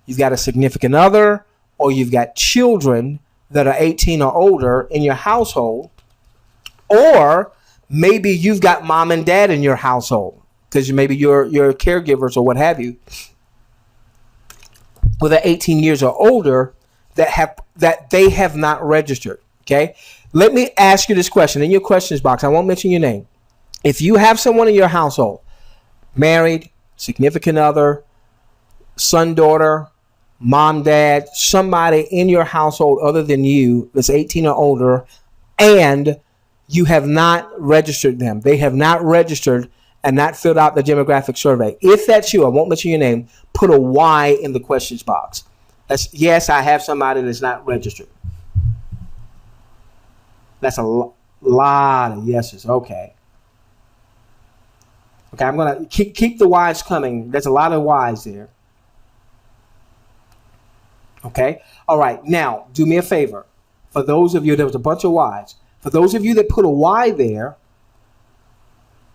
you've got a significant other, or you've got children that are 18 or older in your household, or maybe you've got mom and dad in your household because maybe you're caregivers or what have you, with are 18 years or older that they have not registered. Okay, let me ask you this question in your questions box. I won't mention your name. If you have someone in your household, married, significant other, son, daughter, mom, dad, somebody in your household other than you that's 18 or older, and you have not registered them, they have not registered and not filled out the demographic survey. If that's you, I won't mention your name, put a Y in the questions box. That's yes, I have somebody that's not registered. That's a lot of yeses. Okay. Okay, I'm going to keep the Y's coming. There's a lot of Y's there. Okay. All right. Now, do me a favor. For those of you, there was a bunch of Y's. For those of you that put a Y there,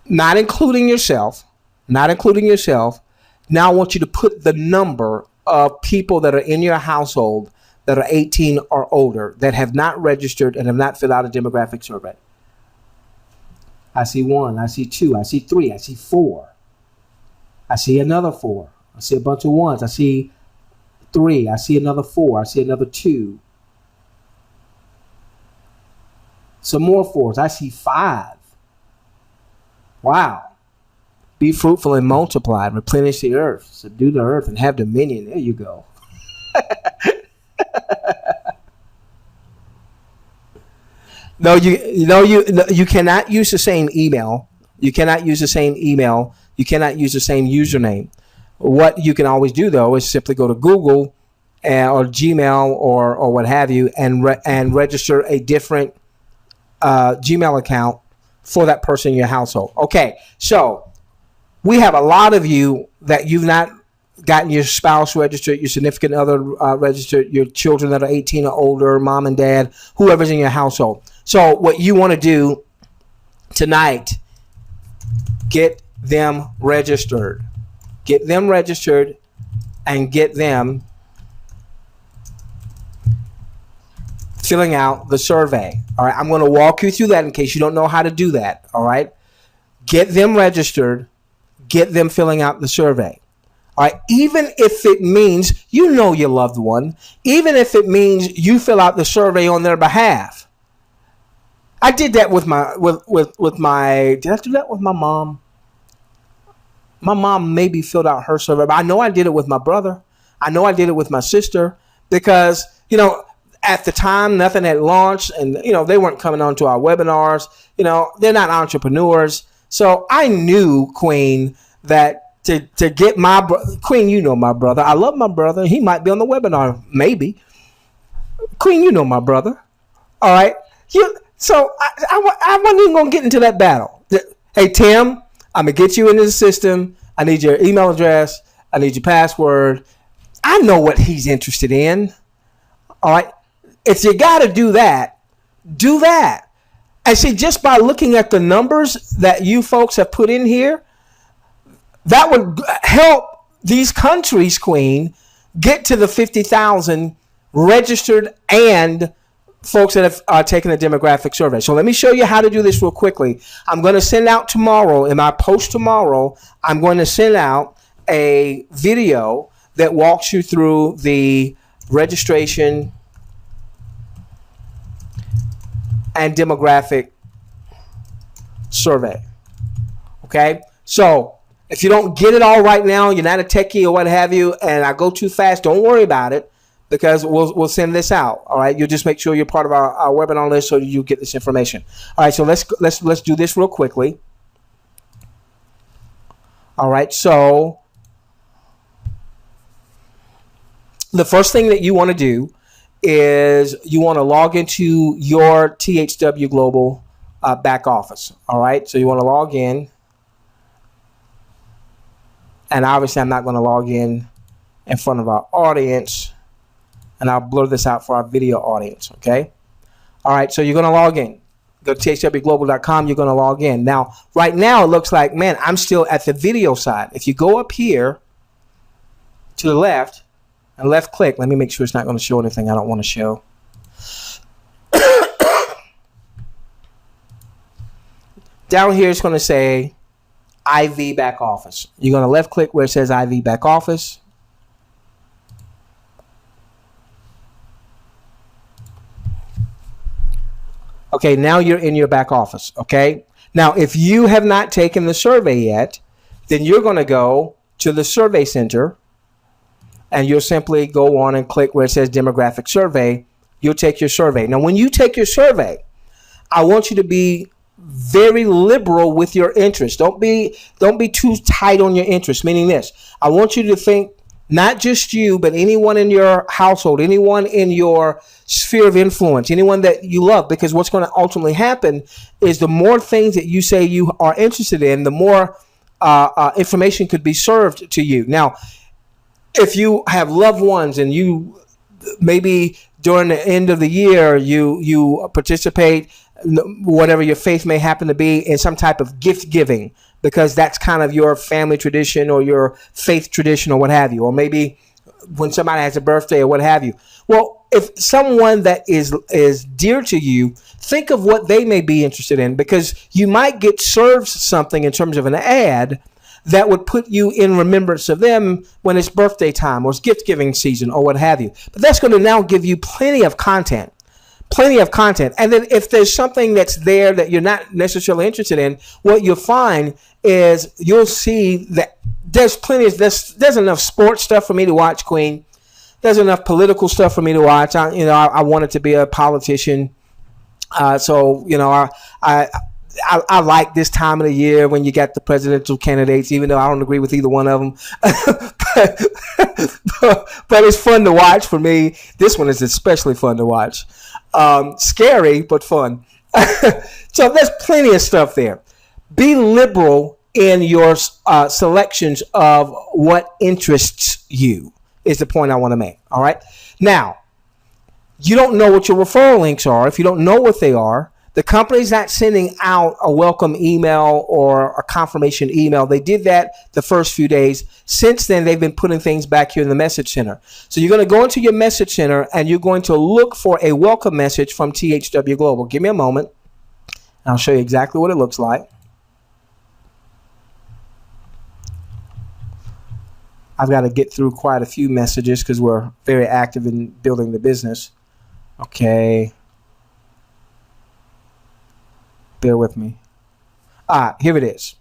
not including yourself, now I want you to put the number of people that are in your household that are 18 or older that have not registered and have not filled out a demographic survey. I see 1, I see 2, I see 3, I see 4. I see another 4. I see a bunch of 1s. I see 3. I see another 4. I see another 2. Some more 4s. I see 5. Wow. Be fruitful and multiply and replenish the earth. Subdue the earth and have dominion. There you go. No, you cannot use the same email. You cannot use the same email. You cannot use the same username. What you can always do, though, is simply go to Google or Gmail or what have you and register a different Gmail account for that person in your household. Okay, so we have a lot of you that you've not gotten your spouse registered, your significant other registered, your children that are 18 or older, mom and dad, whoever's in your household. So what you want to do tonight, get them registered. Get them registered and get them filling out the survey. All right, I'm going to walk you through that in case you don't know how to do that. All right, get them registered, get them filling out the survey. All right, even if it means you know your loved one, even if it means you fill out the survey on their behalf. I did that with my did I do that with my mom? My mom maybe filled out her survey, but I know I did it with my brother. I know I did it with my sister because, you know, at the time nothing had launched and, you know, they weren't coming on to our webinars. You know, they're not entrepreneurs. So I knew, Queen, that to get my Queen, you know my brother. I love my brother. He might be on the webinar, maybe. Queen, you know my brother. All right. So I wasn't even going to get into that battle. Hey, Tim, I'm going to get you into the system. I need your email address. I need your password. I know what he's interested in. All right. If you got to do that, do that. And see, just by looking at the numbers that you folks have put in here, that would help these countries, Queen, get to the 50,000 registered and folks that have taken a demographic survey. So let me show you how to do this real quickly. I'm going to send out tomorrow, in my post tomorrow, I'm going to send out a video that walks you through the registration and demographic survey. Okay? So if you don't get it all right now, you're not a techie or what have you, and I go too fast, don't worry about it, because we'll send this out. All right, you'll just make sure you're part of our webinar list so you get this information. All right, so let's do this real quickly. All right, so the first thing that you want to do is you want to log into your THWGlobal back office. All right, so you want to log in, and obviously I'm not going to log in front of our audience. and I'll blur this out for our video audience, okay? All right, so you're going to log in. Go to THWGlobal.com, you're going to log in. Now, right now, it looks like, man, I'm still at the video side. If you go up here to the left and left click, let me make sure it's not going to show anything I don't want to show. Down here, it's going to say IV back office. You're going to left click where it says IV back office. Okay, now you're in your back office, okay? Now, if you have not taken the survey yet, then you're going to go to the survey center, and you'll simply go on and click where it says demographic survey. You'll take your survey. Now, when you take your survey, I want you to be very liberal with your interest. Don't be too tight on your interest, meaning this. I want you to think not just you, but anyone in your household, anyone in your sphere of influence, anyone that you love, because what's going to ultimately happen is the more things that you say you are interested in, the more information could be served to you. Now, if you have loved ones and you maybe during the end of the year, you participate, whatever your faith may happen to be, in some type of gift giving, because that's kind of your family tradition or your faith tradition or what have you, or maybe when somebody has a birthday or what have you. Well, if someone that is dear to you, think of what they may be interested in, because you might get served something in terms of an ad that would put you in remembrance of them when it's birthday time or it's gift giving season or what have you. But that's going to now give you plenty of content. And then if there's something that's there that you're not necessarily interested in, what you'll find is you'll see that there's enough sports stuff for me to watch, Queen. There's enough political stuff for me to watch. I wanted to be a politician. So I like this time of the year when you got the presidential candidates, even though I don't agree with either one of them. but it's fun to watch for me. This one is especially fun to watch. Scary, but fun. So there's plenty of stuff there. Be liberal in your selections of what interests you is the point I want to make. All right. Now, you don't know what your referral links are. If you don't know what they are, the company's not sending out a welcome email or a confirmation email. They did that the first few days. Since then, they've been putting things back here in the message center. So you're going to go into your message center and you're going to look for a welcome message from THW Global. Give me a moment. I'll show you exactly what it looks like. I've got to get through quite a few messages because we're very active in building the business. Okay. Bear with me. Here it is.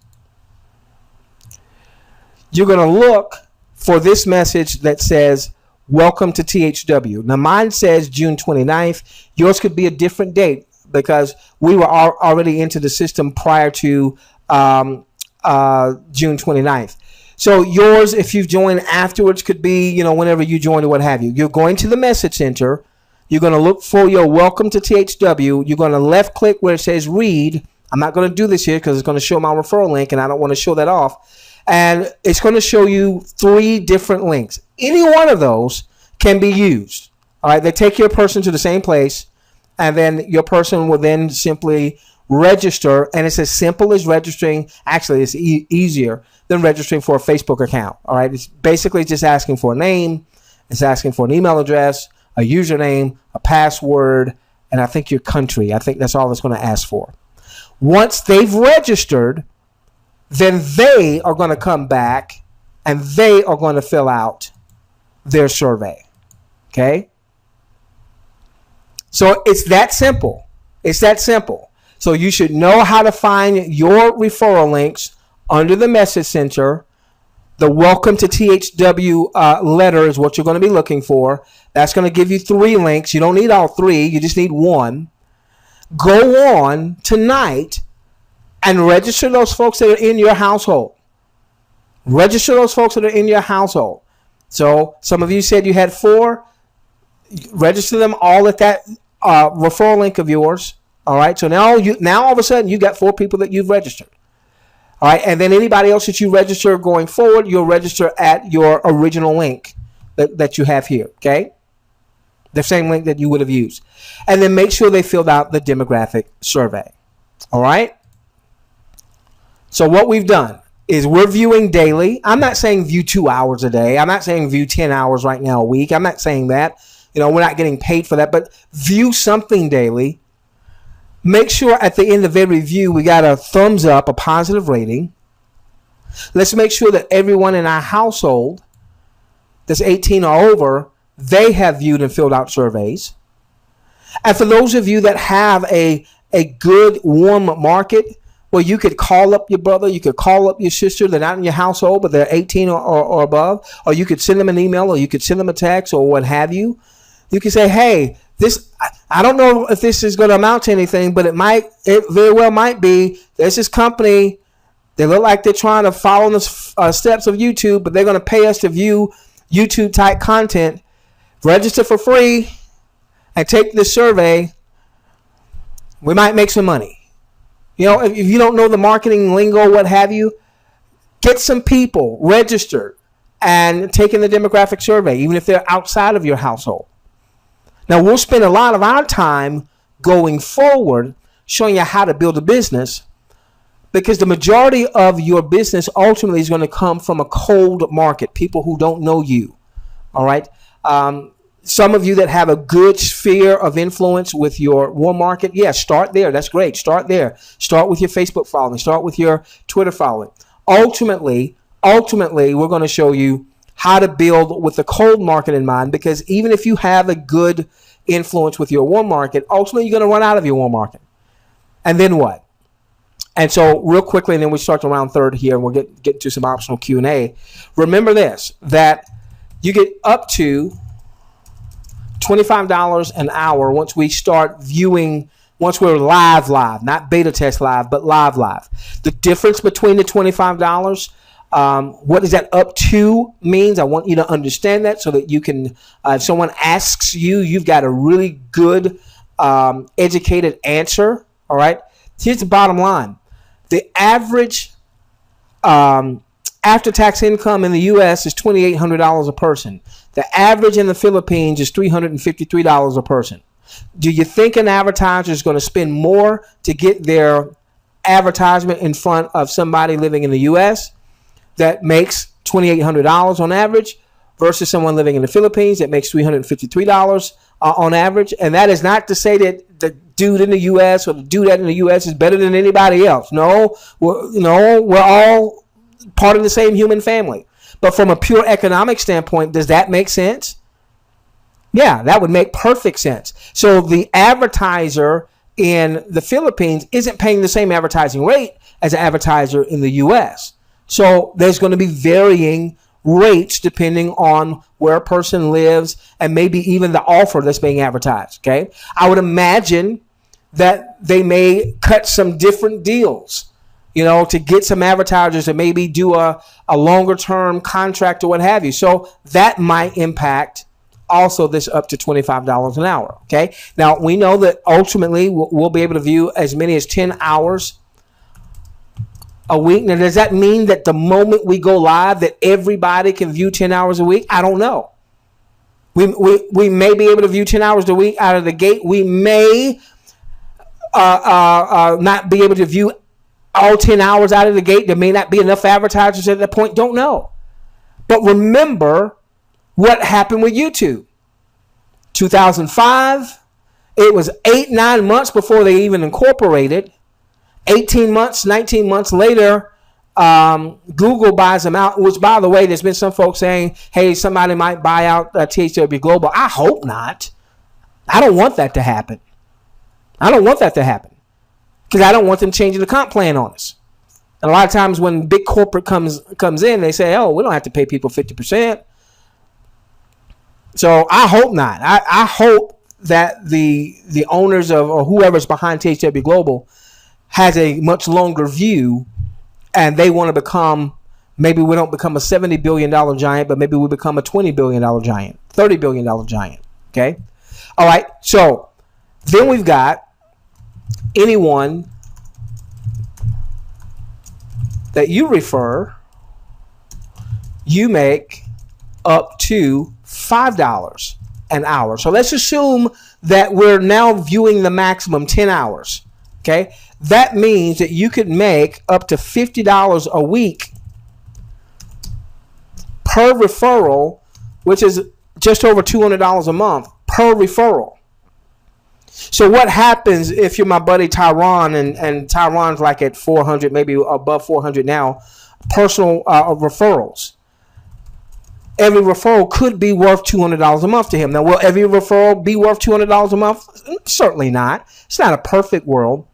You're going to look for this message that says, welcome to THW. Now, mine says June 29th. Yours could be a different date because we were already into the system prior to June 29th. So yours, if you've joined afterwards, could be, whenever you join or what have you. You're going to the message center. You're going to look for your welcome to THW. You're going to left click where it says read. I'm not going to do this here because it's going to show my referral link and I don't want to show that off. And it's going to show you 3 different links. Any one of those can be used. All right. They take your person to the same place and then your person will then simply register. And it's as simple as registering. Actually, it's easier than registering for a Facebook account. All right. It's basically just asking for a name. It's asking for an email address, a username, a password, and I think your country. I think that's all it's going to ask for. Once they've registered, then they are going to come back and they are going to fill out their survey. Okay? So it's that simple. It's that simple. So you should know how to find your referral links under the message center. The welcome to THW letter is what you're going to be looking for. That's going to give you 3 links. You don't need all 3. You just need 1. Go on tonight and register those folks that are in your household. Register those folks that are in your household. So some of you said you had 4. Register them all at that referral link of yours. All right. So now all of a sudden you got 4 people that you've registered. All right, and then anybody else that you register going forward, you'll register at your original link that you have here, okay? The same link that you would have used. And then make sure they filled out the demographic survey. All right? So what we've done is we're viewing daily. I'm not saying view 2 hours a day. I'm not saying view 10 hours right now a week. I'm not saying that. You know, we're not getting paid for that. But view something daily. Make sure at the end of every view we got a thumbs up, a positive rating. Let's make sure that everyone in our household that's 18 or over, they have viewed and filled out surveys. And for those of you that have a good warm market, well, you could call up your brother, you could call up your sister, they're not in your household, but they're 18 or above, or you could send them an email, or you could send them a text, or what have you. You can say, hey, this, I don't know if this is going to amount to anything, but it very well might be. There's this company, they look like they're trying to follow the steps of YouTube, but they're going to pay us to view YouTube type content. Register for free and take this survey. We might make some money. You know, if you don't know the marketing lingo, what have you, get some people registered and taking the demographic survey, even if they're outside of your household. Now, we'll spend a lot of our time going forward showing you how to build a business, because the majority of your business ultimately is going to come from a cold market, people who don't know you. All right. Some of you that have a good sphere of influence with your warm market, yeah, start there. That's great. Start there. Start with your Facebook following. Start with your Twitter following. Ultimately, we're going to show you how to build with the cold market in mind, because even if you have a good influence with your warm market, ultimately you're going to run out of your warm market. And then what? And so real quickly, and then we start to round third here, and we'll get to some optional Q&A. Remember this, that you get up to $25 an hour once we start viewing, once we're live, not beta test live, but live. The difference between the $25, what does that up to means? I want you to understand that so that you can, if someone asks you, you've got a really good, educated answer. All right. Here's the bottom line. The average after-tax income in the U.S. is $2,800 a person. The average in the Philippines is $353 a person. Do you think an advertiser is going to spend more to get their advertisement in front of somebody living in the U.S. that makes $2,800 on average versus someone living in the Philippines that makes $353 on average? And that is not to say that the dude in the U.S. or the dude in the U.S. is better than anybody else. No, we're all part of the same human family. But from a pure economic standpoint, does that make sense? Yeah, that would make perfect sense. So the advertiser in the Philippines isn't paying the same advertising rate as an advertiser in the U.S. So there's going to be varying rates depending on where a person lives and maybe even the offer that's being advertised. Okay, I would imagine that they may cut some different deals, you know, to get some advertisers to maybe do a longer term contract or what have you. So that might impact also this up to $25 an hour. Okay. Now we know that ultimately we'll be able to view as many as 10 hours a week. Now, does that mean that the moment we go live that everybody can view 10 hours a week? I don't know. We may be able to view 10 hours a week out of the gate. We may not be able to view all 10 hours out of the gate. There may not be enough advertisers at that point. Don't know. But remember what happened with YouTube. 2005, it was 8-9 months before they even incorporated. 18 months, 19 months later, Google buys them out, which, by the way, there's been some folks saying, hey, somebody might buy out THWGlobal. I hope not. I don't want that to happen. I don't want that to happen because I don't want them changing the comp plan on us. And a lot of times when big corporate comes in, they say, oh, we don't have to pay people 50%. So I hope not. I hope that the owners of or whoever's behind THWGlobal has a much longer view, and they want to become, maybe we don't become a $70 billion giant, but maybe we become a $20 billion giant, $30 billion giant. Okay. All right. So then we've got anyone that you refer, you make up to $5 an hour. So let's assume that we're now viewing the maximum 10 hours. Okay. That means that you could make up to $50 a week per referral, which is just over $200 a month per referral. So what happens if you're my buddy Tyron, and Tyron's like at 400, maybe above 400 now, personal referrals? Every referral could be worth $200 a month to him. Now, will every referral be worth $200 a month? Certainly not. It's not a perfect world.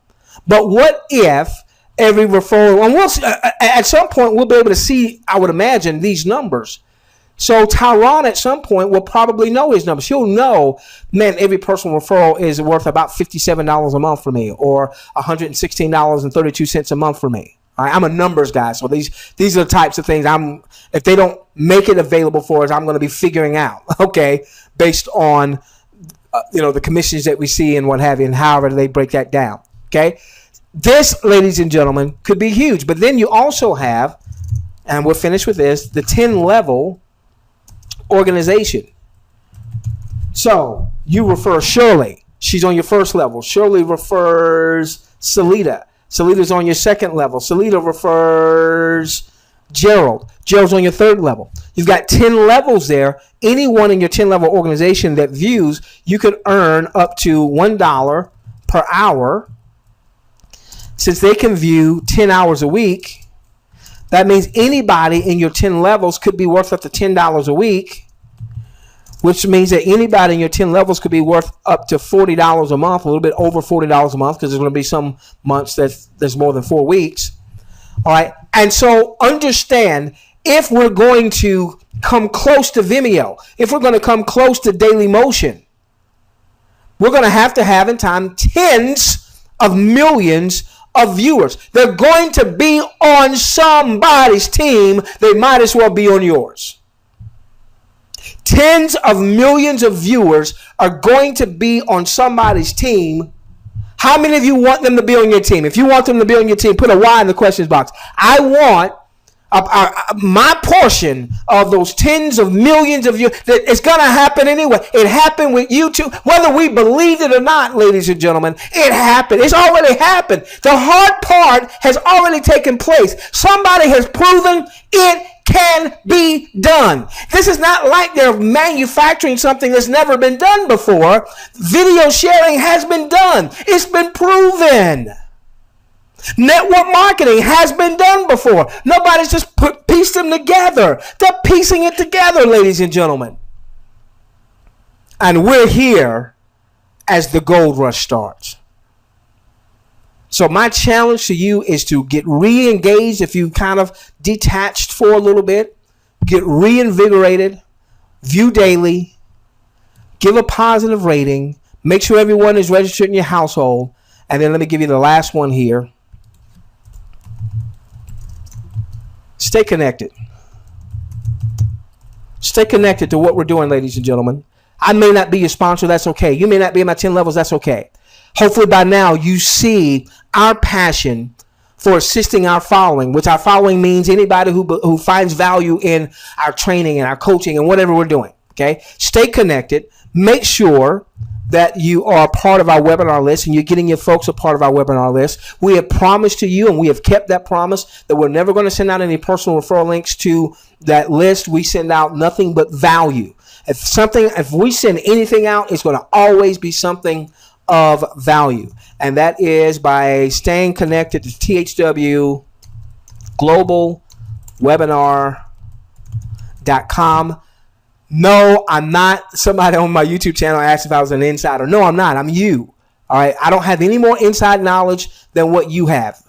But what if every referral, and we'll see, at some point we'll be able to see, I would imagine, these numbers. So Tyron at some point will probably know his numbers. He'll know, man, every personal referral is worth about $57 a month for me, or $116.32 a month for me. All right, I'm a numbers guy, so these are the types of things if they don't make it available for us, I'm going to be figuring out, okay, based on the commissions that we see and what have you, and however they break that down. Okay, this, ladies and gentlemen, could be huge. But then you also have, and we'll finish with this, the 10-level organization. So you refer Shirley. She's on your first level. Shirley refers Salita. Salita's on your second level. Salita refers Gerald. Gerald's on your third level. You've got 10 levels there. Anyone in your 10-level organization that views, you could earn up to $1 per hour. Since they can view 10 hours a week, that means anybody in your 10 levels could be worth up to $10 a week, which means that anybody in your 10 levels could be worth up to $40 a month, a little bit over $40 a month, because there's going to be some months that there's more than 4 weeks. All right. And so understand, if we're going to come close to Vimeo, if we're going to come close to Daily Motion, we're going to have in time tens of millions of viewers. They're going to be on somebody's team. They might as well be on yours. Tens of millions of viewers are going to be on somebody's team. How many of you want them to be on your team? If you want them to be on your team, put a Y in the questions box. I want my portion of those tens of millions of you. It's going to happen anyway. It happened with you too. Whether we believed it or not, ladies and gentlemen, it happened. It's already happened. The hard part has already taken place. Somebody has proven it can be done. This is not like they're manufacturing something that's never been done before. Video sharing has been done. It's been proven. Network marketing has been done before. Nobody's just pieced them together. They're piecing it together, ladies and gentlemen. And we're here as the gold rush starts. So my challenge to you is to get re-engaged. If you kind of detached for a little bit, get reinvigorated, view daily, give a positive rating, make sure everyone is registered in your household. And then let me give you the last one here. Stay connected. Stay connected to what we're doing, ladies and gentlemen. I may not be your sponsor. That's okay. You may not be in my 10 levels. That's okay. Hopefully by now you see our passion for assisting our following, which our following means anybody who finds value in our training and our coaching and whatever we're doing. Okay. Stay connected. Make sure that you are part of our webinar list and you're getting your folks a part of our webinar list. We have promised to you, and we have kept that promise, that we're never going to send out any personal referral links to that list. We send out nothing but value. If we send anything out, it's going to always be something of value. And that is by staying connected to THWGlobal webinar.com. No, I'm not. Somebody on my YouTube channel asked if I was an insider. No, I'm not. I'm you. All right. I don't have any more inside knowledge than what you have.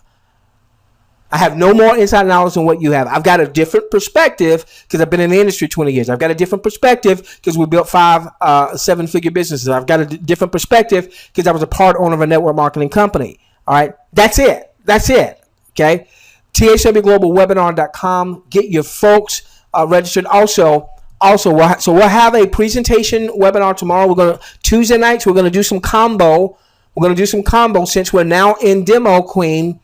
I have no more inside knowledge than what you have. I've got a different perspective because I've been in the industry 20 years. I've got a different perspective because we built 5 7-figure businesses. I've got a different perspective because I was a part owner of a network marketing company. All right. That's it. That's it. Okay. THWGlobalwebinar.com. Get your folks registered. Also, we'll have a presentation webinar tomorrow. Tuesday nights, we're going to do some combo. We're going to do some combo since we're now in demo queen.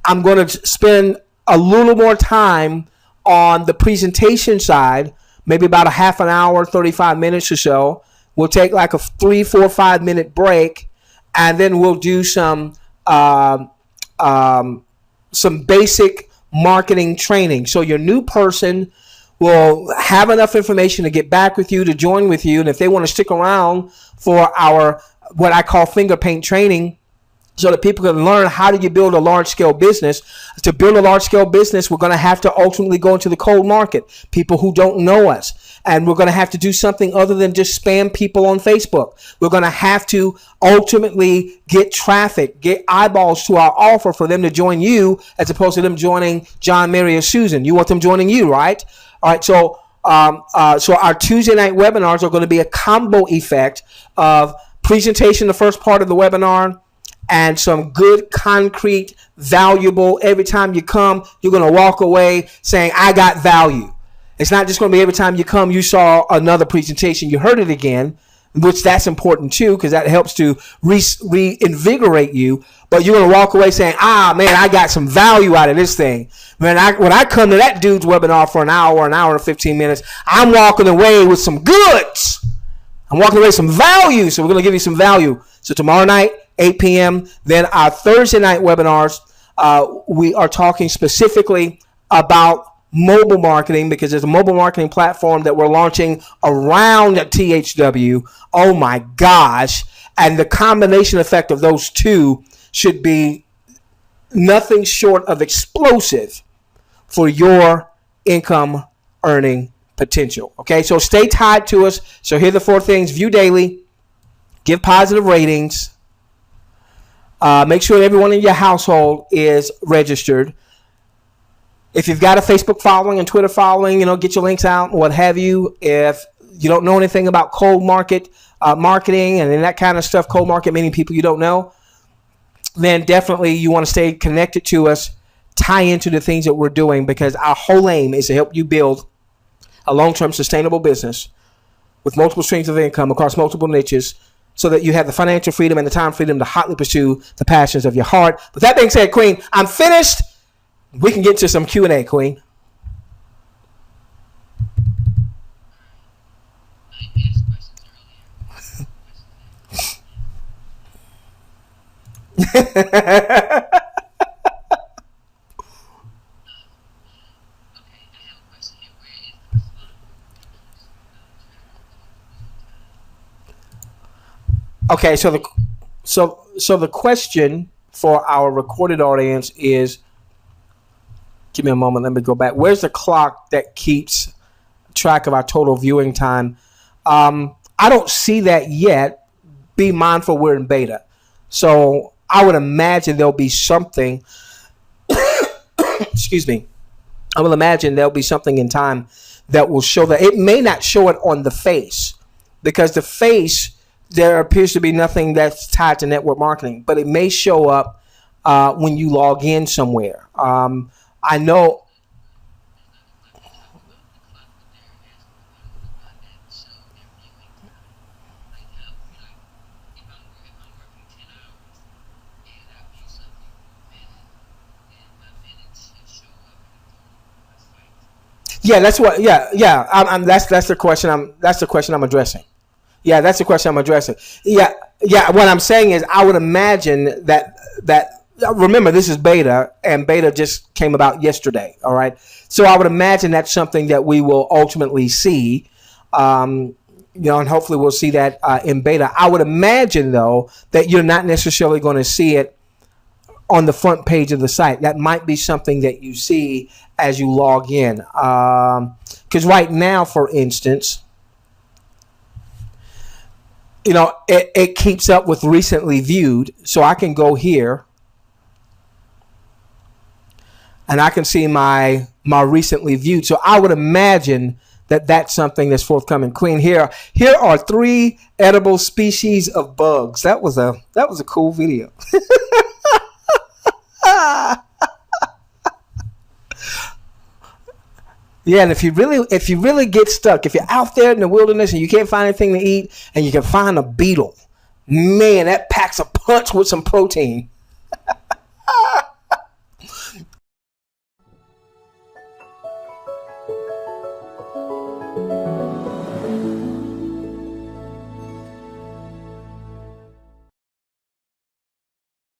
I'm going to spend a little more time on the presentation side, maybe about a half an hour, 35 minutes or so. We'll take like a 3, 4, 5 minute break, and then we'll do some basic marketing training. So your new person will have enough information to get back with you, to join with you. And if they want to stick around for our, what I call finger paint training, so that people can learn how do you build a large scale business. To build a large scale business, we're going to have to ultimately go into the cold market, people who don't know us. And we're going to have to do something other than just spam people on Facebook. We're going to have to ultimately get traffic, get eyeballs to our offer for them to join you, as opposed to them joining John, Mary, or Susan. You want them joining you, right? All right. So our Tuesday night webinars are going to be a combo effect of presentation, the first part of the webinar, and some good, concrete, valuable. Every time you come, you're going to walk away saying, I got value. It's not just going to be every time you come, you saw another presentation, you heard it again, which that's important too, because that helps to reinvigorate you. But you're going to walk away saying, man, I got some value out of this thing. Man, when I come to that dude's webinar for an hour and 15 minutes, I'm walking away with some goods. I'm walking away with some value. So we're going to give you some value. So tomorrow night, 8 p.m. Then our Thursday night webinars, we are talking specifically about mobile marketing, because there's a mobile marketing platform that we're launching around THW. Oh my gosh. And the combination effect of those two should be nothing short of explosive for your income earning potential. Okay, so stay tied to us. So here are the 4 things: view daily, give positive ratings, make sure everyone in your household is registered. If you've got a Facebook following and Twitter following, get your links out and what have you. If you don't know anything about cold market marketing and that kind of stuff, cold market meaning people you don't know, then definitely you want to stay connected to us, tie into the things that we're doing, because our whole aim is to help you build a long-term sustainable business with multiple streams of income across multiple niches, so that you have the financial freedom and the time freedom to hotly pursue the passions of your heart. With that being said, Queen, I'm finished. We can get to some Q&A, Queen. Okay, so the question for our recorded audience is, give me a moment, let me go back. Where's the clock that keeps track of our total viewing time? I don't see that yet. Be mindful, we're in beta. So I would imagine there'll be something, excuse me, I will imagine there'll be something in time that will show that. It may not show it on the face, because the face, there appears to be nothing that's tied to network marketing, but it may show up when you log in somewhere. I know. Yeah, that's what. Yeah. That's the question. That's the question I'm addressing. Yeah, that's the question I'm addressing. Yeah. What I'm saying is, I would imagine that. Remember, this is beta, and beta just came about yesterday. All right. So I would imagine that's something that we will ultimately see. And hopefully we'll see that in beta. I would imagine, though, that you're not necessarily going to see it on the front page of the site. That might be something that you see as you log in. Because right now, for instance, it keeps up with recently viewed. So I can go here and I can see my recently viewed. So I would imagine that that's something that's forthcoming. Queen, here are 3 edible species of bugs. That was a cool video. Yeah, and if you really get stuck, if you're out there in the wilderness and you can't find anything to eat, and you can find a beetle, man, that packs a punch with some protein.